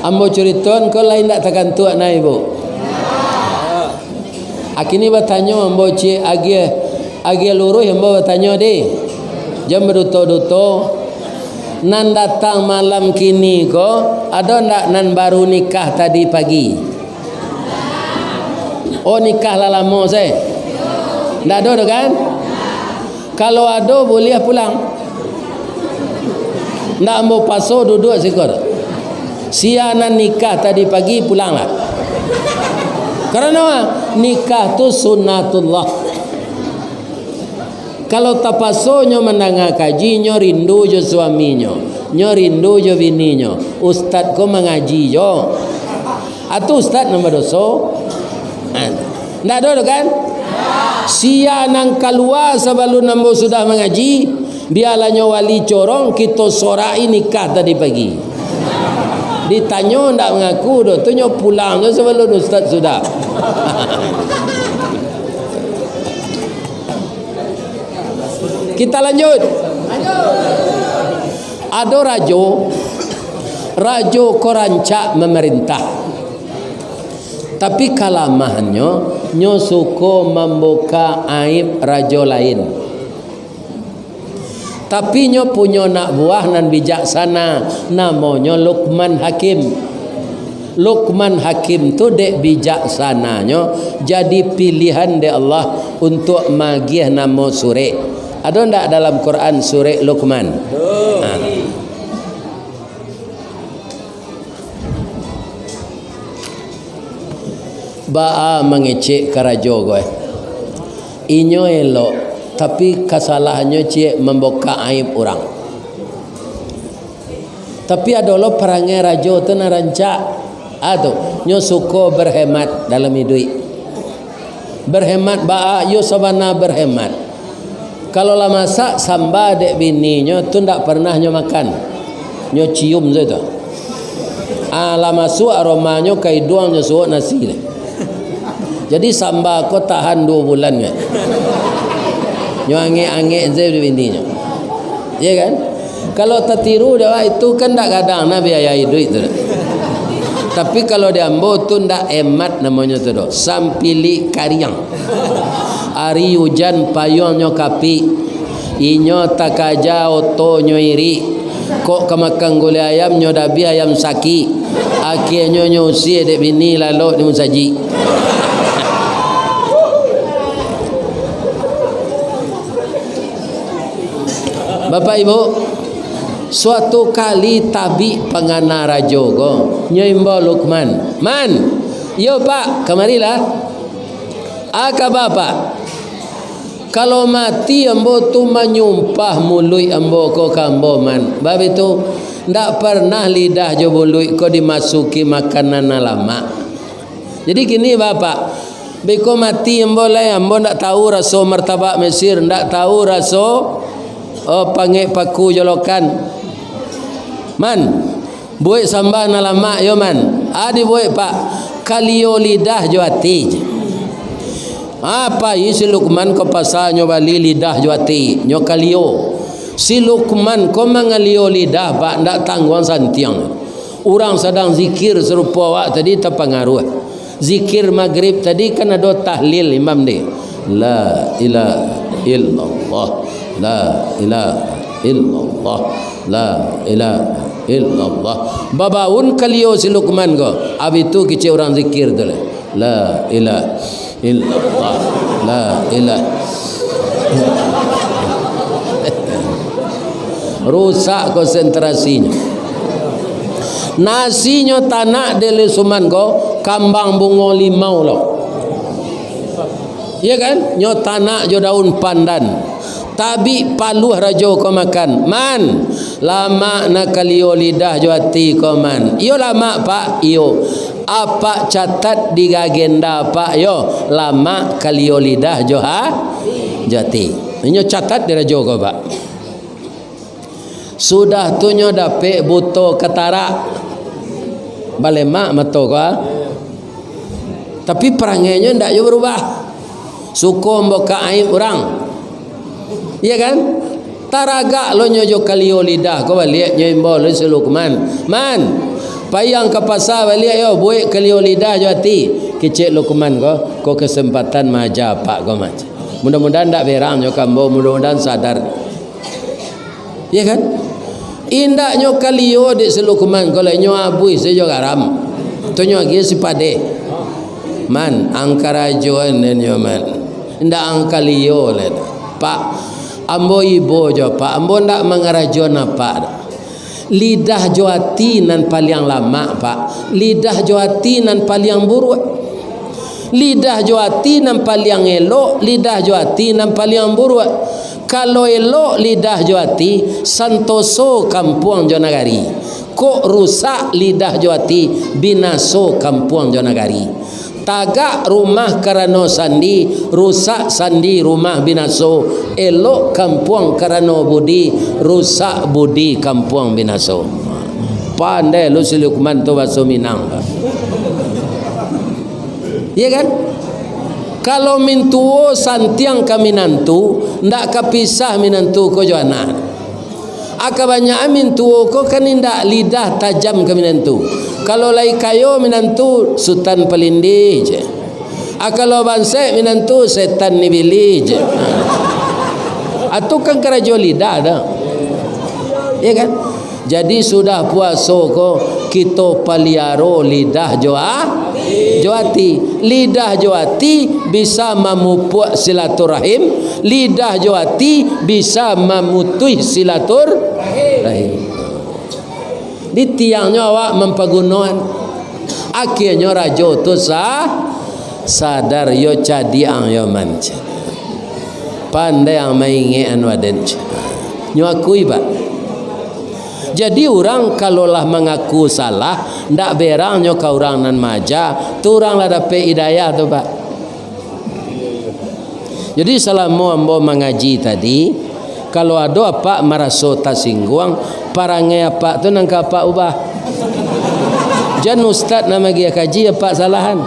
ambo cerita kau lain tak takkan tuak na ibu. Akini bertanya ambo cik agi luruh ambo bertanya deh. Jam berduto-duto nan datang malam kini ko ada ndak nan baru nikah tadi pagi? Oh nikah lah lama saya. Ndak ada kan? Kalau ada boleh pulang. Nak mau paso duduk sikor. Sianan nikah tadi pagi pulanglah. Karena nikah tu sunnatullah. Kalau tak paso nyo mendengar kaji nyo rindu jo suaminya, nyo rindu jo bininya. Ustaz ko mengaji jo. Atu ustaz nama doso. Ndak ada kan? Sianan keluar sebelum nambo sudah mengaji. Biarlah wali corong kita sorai nikah tadi pagi. Ditanya tak mengaku dah. Tu pulang tu sebelum ustaz sudah. Kita lanjut. Ada rajo korancak memerintah. Tapi kalamahannya nyo suka membuka aib rajo lain. Tapi nyo punya nak buah nan bijaksana namanya Luqman Hakim. Luqman Hakim tu dek bijaksananya jadi pilihan de Allah untuk magih nama surah. Ada ndak dalam Quran surah Luqman? Ba'a mengecek karajo gue. Inyo elok tapi kesalahannya cik membuka aib orang. Tapi ada lo perangai rajo tu na rancak. Aduh, nyo suko berhemat dalam hidup. Berhemat ba yo sabana berhemat. Kalau lah masak samba dek bini nyo tu ndak pernah nyo makan. Nyo cium je tu. Lah masuk aromanya kai duang nyo suok nasi le. Jadi samba ko tahan 2 bulan kan. Nyo ange-ange je bini nyo. Ya kan? Kalau tertiru dia itu kan ndak kadang na biayai duit tu. Tapi kalau dia ambo tu ndak emat namanya tu do. Sampili kariang. Ari hujan payung nyo kapi. Inyo takaja oto nyo iri. Kok kemakan gulai ayam nyo dabi ayam saki. Akhirnya nyo usia dek bini lalu di musaji. Bapak Ibu, suatu kali tabi pengana rajo ko nyoimbo Lukman. Man, yo pak, kemarilah. Aka bapak. Kalau mati ambo tu menyumpah mului ambo ko kambo man. Bab itu ndak pernah lidah jo mului ko dimasuki makanan lama. Jadi gini bapak, beko mati ambo lah ambo ndak tahu rasa martabak Mesir, ndak tahu rasa pange paku jolokan. Man, buik sambal na lama yo man. Adi buik pak, kalio lidah jo hati. Apa si Lukman ko pasanyo bali lidah jo hati, nyo kalio. Si Lukman ko mangalio lidah pak ndak tangguang santiang. Orang sedang zikir serupa wak tadi terpengaruh. Zikir maghrib tadi kan ada tahlil imam ni. La ilaha illallah. La ilaha illallah. La ilaha illallah. Babaun kalio si Lukman ko. Abi tu kice orang zikir tu. La ilaha illallah. La ilaha. Rusak konsentrasinya. Nasinya tanak dele suman ko kambang bungo limau lo. Iya kan? Nyo tanak jo daun pandan. Tabi paluh rajo ko makan. Man, lama na kalio lidah jo hati ko man. Iyo lama pak, iyo. Apa catat di agenda pak yo? Lama kalio lidah jo hati. Nyo catat di rajo ko pak. Sudah tu nyo dapet buto ketara. Balemak mato ko. Tapi perangainya ndak yo berubah. Suko mboka aib orang. Iya kan? Taraga lo nyojo kalio lidah ko balik nyoimbo lo si Lukman. Man, payang ke pasar balik yo buik kalio lidah jo hati. Kecik Lukman ko kesempatan maja pak ko maja. Mudah-mudahan ndak berang nyo kambo, mudah-mudahan sadar. Iya kan? Indak nyo kalio di si Lukman ko le nyo abui sejo garam. Tu nyo gi si pade. Man, angkarajoan nyo man. Ndak angkalio le. Pak ambo ibo jo pak ambo ndak mangarajo napa lidah jo hati nan paling lama pak lidah jo hati nan paling buruk lidah jo hati nan paling elok lidah jo hati nan paling buruk kalau elok lidah jo hati santoso kampung jo nagari kok rusak lidah jo hati binaso kampung jo nagari tagak rumah karena sandi rusak sandi rumah binaso elok kampung karena budi rusak budi kampung binaso. Pandai lu si Lukman tu bahasa Minang. Iya kan? Kalau mintuo santiang ka minantu ndak kapisah minantu ko joana. Aka banyak mintuo ko kan indak lidah tajam ka minantu. Kalau lai kayo minantu sultan pelindi je. Kalau bansek minantu setan nibili je. Atau kan kerajo lidah dah. Ya kan? Jadi sudah puasa ko kita paliaro lidah joati. Lidah joati bisa memupuk silaturahim. Lidah joati bisa memutus silaturahim. Di tiangnya awak mempergunakan akhirnya rajo tu sadar yo cadiang yo manca pandai yang mainge anwaden nyo akui pak Jadi orang kalaulah mengaku salah, ndak berangnya ke orang nan maja, tu orang lah dapat hidayah tu Pak. Jadi selama ambo mengaji tadi, kalau ada apa merasa tersinggung, parangai apa tu nang apa ubah. Jan ustaz nama dia kaji apa salahan.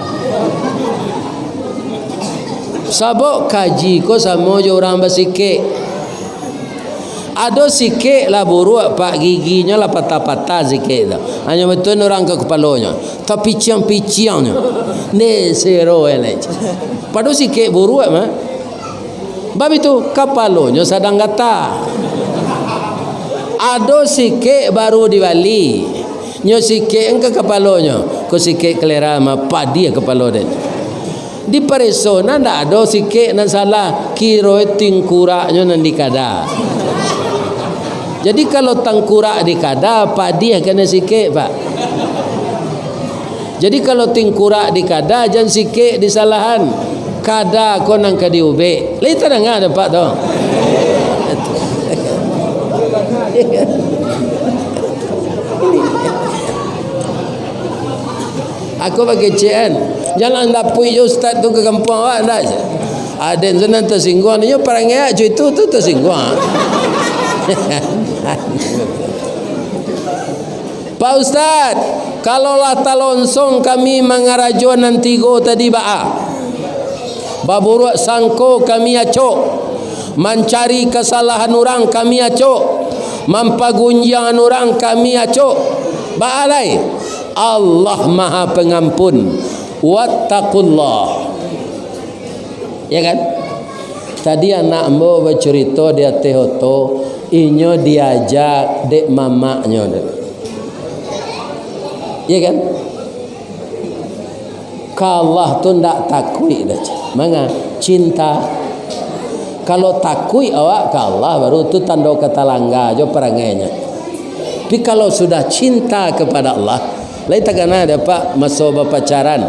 Sabok kaji ko sama je orang bersikik. Ada sikit lah buruk pak giginya lah patah-patah sikit tu. Hanya betul orang ke kepalanya. Tapi piciang-piciangnya. Ni zero elek. Padu sikit buruk mah. Bab itu kepalanya sedang kata. Ada sikit baru diwali. Nyo sikit ke kepalanya. Ko sikit kelera mah padi kepala dia. Di persona ndak ada sikit nan salah kira tingkuraknya nan dikada. Jadi kalau tangkurak dikada padi kena sikit Pak. Jadi kalau tingkurak dikada jangan sikit disalahan. Kada kau nang kadi ube. Lita dengar ada Pak tu. Aku bagi cian. Jangan lapui ustaz tu ke kampung awak dah. Ada yang tersinggung dia perangai cuy tu tersinggung. Pak Ustaz, kalaulah talonsong kami mengarajuan nanti go tadi baburuk sangko kami acok, mencari kesalahan orang kami acok, mempagunjang orang kami acok. Baalai Allah Maha Pengampun. Wattaqullah. Ya kan? Tadi anak ambo bercerita dia tehoto, inyo diajak dek mamaknya. Ya kan? Kallah tu ndak takui dah. Manga cinta. Kalau takui awak kallah baru tu tanda kata langgar jo perangainya. Tapi kalau sudah cinta kepada Allah, lain tak kena dapat masa berpacaran.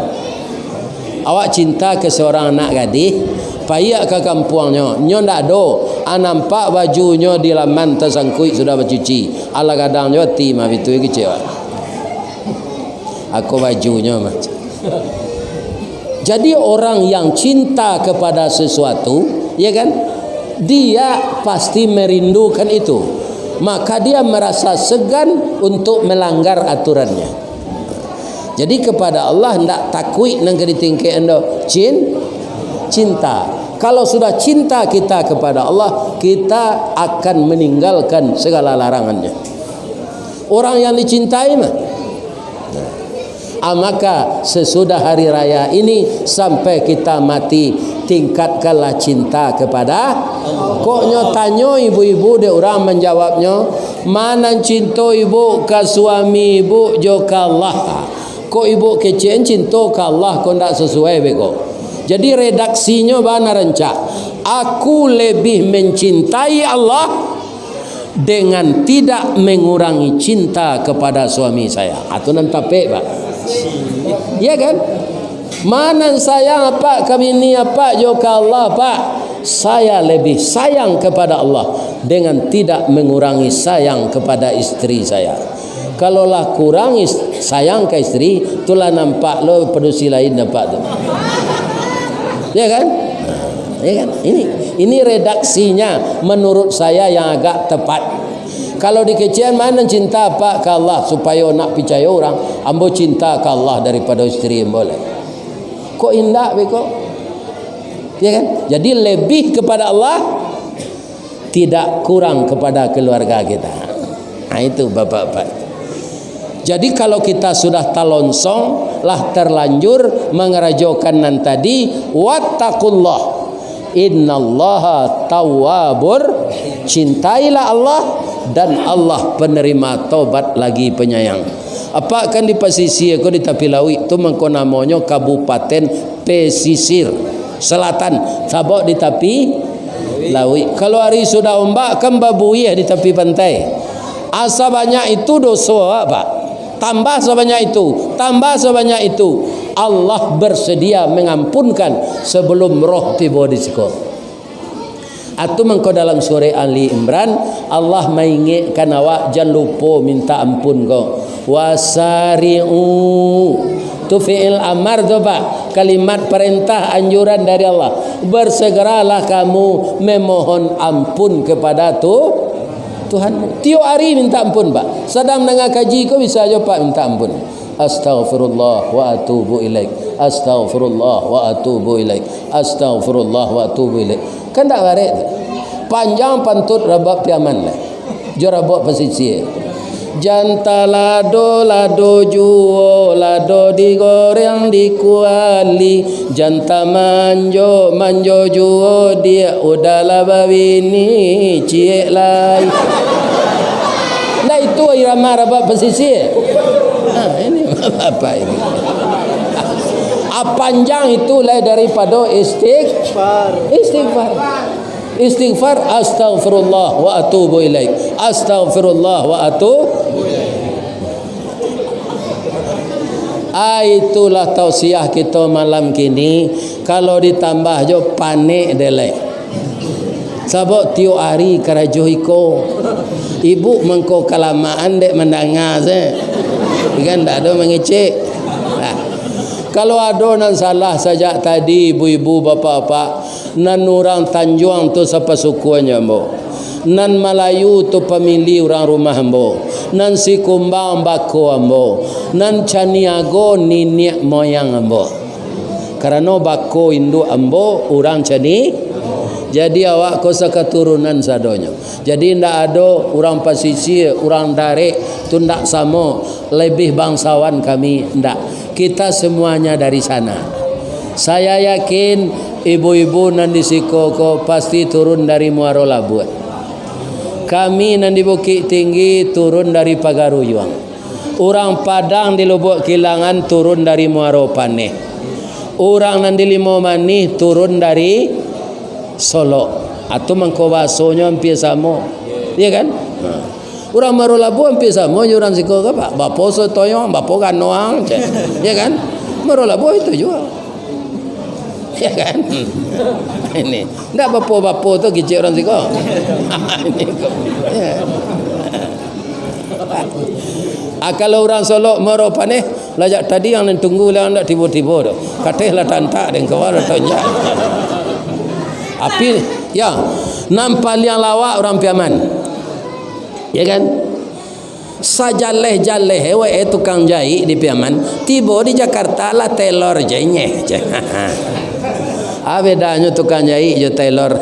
Awak cinta ke seorang anak gadis, payak ke kampungnya, nyo ndak do, nampak bajunya di laman tersangkut sudah bercuci. Ala kadang nyo ti mah itu kecewa. Aku bajunya mah. Jadi orang yang cinta kepada sesuatu, ya kan? Dia pasti merindukan itu. Maka dia merasa segan untuk melanggar aturannya. Jadi kepada Allah hendak takui nang keditingke endo cinta. Kalau sudah cinta kita kepada Allah, kita akan meninggalkan segala larangannya. Orang yang dicintai mah. Maka sesudah hari raya ini sampai kita mati, tingkatkanlah cinta kepada Allah. Koknya tanya ibu-ibu dia orang menjawabnya, mana cinta ibu ke suami ibu jo ke Allah. Kok ibu kecen cinta ke Allah kok tak sesuai beko. Jadi redaksinya bana rencak. Aku lebih mencintai Allah dengan tidak mengurangi cinta kepada suami saya. Atau nanti Pak. Ya kan? Mana sayang apa kami ni apa jo ke Allah Pak. Saya lebih sayang kepada Allah dengan tidak mengurangi sayang kepada istri saya. Kalaulah kurang sayang ke istri, itulah nampak lo pedusi lain nampak tu. Ya kan? Ya kan? Ini redaksinya menurut saya yang agak tepat. Kalau di kecian mana cinta apa ke Allah supaya nak percaya orang, ambo cinta ke Allah daripada istri boleh. Kok indah beko? Ya kan? Jadi lebih kepada Allah, tidak kurang kepada keluarga kita. Nah itu bapak-bapak. Jadi kalau kita sudah talonsong lah terlanjur mengerajokan nan tadi, wattaqullah innallaha tawwabur, cintailah Allah dan Allah penerima taubat lagi penyayang. Apa akan di pesisir ko di tepi laut tu mengko namanya Kabupaten Pesisir Selatan, sabok di tepi laut. Kalau hari sudah ombak kan babuih di tepi pantai. Asa banyak itu dosa Pak. Tambah sebanyak itu, Allah bersedia mengampunkan sebelum roh tiba di siku. Atau mengko dalam surah Ali Imran Allah mengingatkan awak jangan lupa minta ampun kau. Wasari'u tu fi'il amar tu Pak, kalimat perintah anjuran dari Allah. Bersegeralah kamu memohon ampun kepada Tuhan. Tiap hari minta ampun Pak. Sedang dengar kaji kau bisa aja Pak minta ampun. Astaghfirullah wa atubu ilaik. Astaghfirullah wa atubu ilaik. Astaghfirullah wa atubu ilaik. Kan tak barik tu. Panjang pantut rabak piaman lah. Jo rabak pesisir. Janta lado juo lado digoreng dikuali. Janta manjo juo dia udahlah babini ciek lai. Nah itu irama rabak pesisir. Ini apa ini? Panjang itulah daripada istighfar. Istighfar astaghfirullah wa atubu ilaik. Astaghfirullah wa atubu. Itulah tausiah kita malam kini. Kalau ditambah jo panik delek. Sebab tiap hari kerajuh iko. Ibu mengko kelamaan dek mendengar se. Kan tak ada mengecek. Kalau ada nan salah saja tadi ibu-ibu bapa-bapa, nan orang Tanjung tu siapa sukunya mbo, nan Melayu tu pemilih orang rumah mbo, nan si Kumbang bako mbo, nan Caniago nenek moyang mbo. Karena bako induk mbo orang Cani. Jadi awak kosa keturunan sadonya. Jadi ndak ada orang pesisir, orang Darek tu ndak sama, lebih bangsawan kami ndak. Kita semuanya dari sana. Saya yakin ibu-ibu nan di Sikoko pasti turun dari Muaro Labuan. Kami nan di Bukit Tinggi turun dari Pagaruyuang. Orang Padang di Lubuk Kilangan turun dari Muaro Paneh. Orang nan di Limau-Manih turun dari Solo. Atau mengkobasonya hampir sama. Iya kan? Orang Muaro Labuan hampir sama orang Sikoko Pak. Bapo sotoyong, bapo kanoang. Ya kan? Muaro Labuan itu juga. Ya kan? Ini. Enggak bapo-bapo tu kecil orang Sikoko. Ini. Ya. Kalau orang Solo Muaro Paneh, lajak tadi yang tunggu lah ndak tiba-tiba tu. Katehlah tantak dan kawal tonjak. Api ya, nampak yang lawak orang Piaman. Ya kan? Sajaleh-jaleh hewe tukang jahit di Piaman, tiba di Jakarta lah tailor jenyeh. Bedanya tukang jahit je tailor.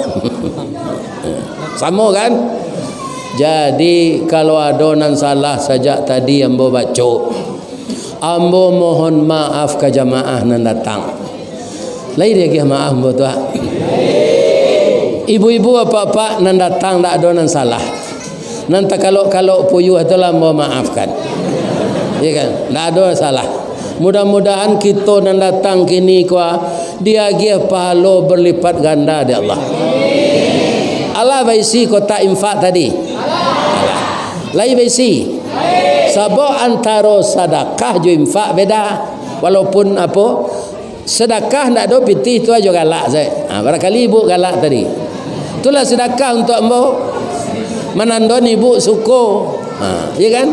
Sama kan? Jadi kalau ada nan salah saja tadi ambo baca, ambo mohon maaf ke jamaah nan datang. Lai dia maaf ambo tu. Ibu-ibu apa-apa nan datang tak ada nan salah. Nanti kalau puyuh itu lah mau maafkan. Ya kan? Tak ada salah. Mudah-mudahan kita nan datang kini kuah dia gih pahala berlipat ganda di Allah. Allah baisi kota infak tadi. Lai baisi. Sebab antara sedekah jo infak beda. Walaupun apa? Sedekah tak ada pitih tu aja galak saya. Barangkali ibu galak tadi. Itulah sedekah untuk ambo menandon ibu suku. Ya kan?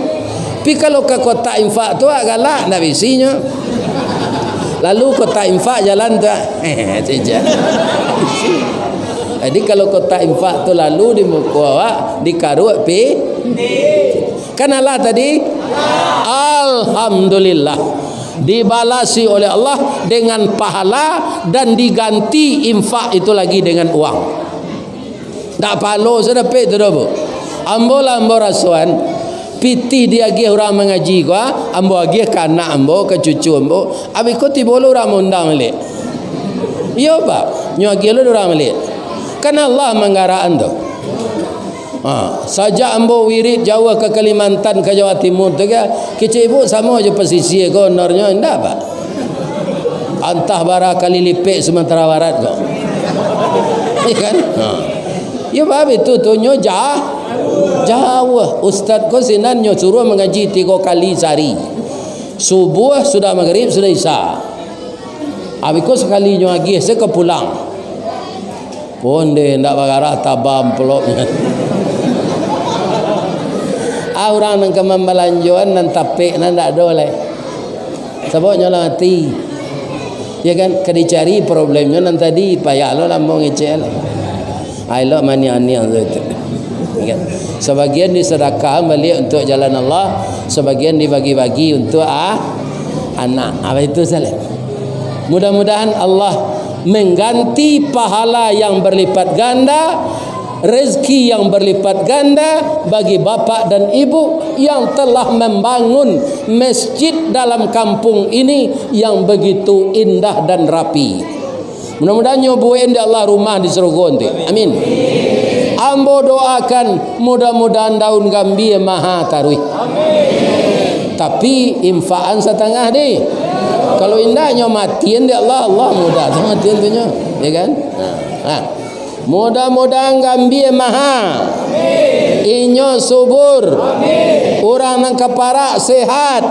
Tapi kalau ke kota infak tu galak nak bisinya. Lalu kota infak jalan tu saja. Jadi kalau kota infak tu lalu di muka awak dikarut pi. Kan Allah tadi alhamdulillah dibalasi oleh Allah dengan pahala dan diganti infak itu lagi dengan uang. Tak palo sudah pek tu dah bu. Ambo rasuan pitih dia gi orang mengaji gua, ambo gi ke anak ambo ke cucu ambo. Abi ko tiba orang undang le. Iya Pak, nyo gi lu orang le. Kan Allah menggaraan tu. Saja ambo wirid Jawa ke Kalimantan ke Jawa Timur tu ke kecik ibu sama je pesisir ko nornya ndak Pak. Antah bara kali lipek Sumatera Barat ko. Iya kan? Ya bab itu tunyo jauh. Ustaz ko sinan nyo suruh mengaji 3 kali sehari. Subuh sudah maghrib sudah isya. Abi ko sekali nyo lagi saya ke pulang. Ponde ndak bagara tabam peloknya. Orang nang kemambalanjuan nan tapik nan ndak doleh. Sebab nyola mati. Ya kan kedicari problemnya nan tadi payah lo lambung ecel. Ai lo mani-ani itu. Ya. Sebagian disedekah balik untuk jalan Allah, sebagian dibagi-bagi untuk anak. Apa itu salah? Mudah-mudahan Allah mengganti pahala yang berlipat ganda, rezeki yang berlipat ganda bagi bapa dan ibu yang telah membangun masjid dalam kampung ini yang begitu indah dan rapi. Mudah-mudahan nyobuin di Allah rumah di Serogon tu. Amin. Ambo doakan mudah-mudahan daun gambir maha tarui. Tapi infaan setengah deh. Kalau indahnya matiin dia Allah mudah matiin tu nya, ya kan? Mudah-mudahan gambir maha. Inyo subur. Orang nang kaparak sehat.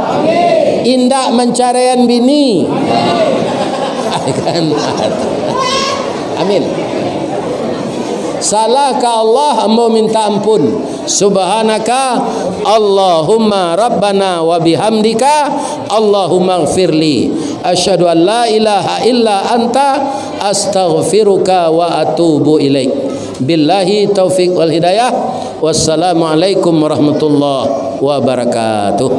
Indah mencarian bini. Amin. Salah ke Allah ambo minta ampun. Subhanaka Allahumma rabbana wa bihamdika Allahumma ighfirli asyhadu an la ilaha illa anta astaghfiruka wa atubu ilaik. Billahi taufiq wal hidayah. Wassalamu alaikum warahmatullahi wabarakatuh.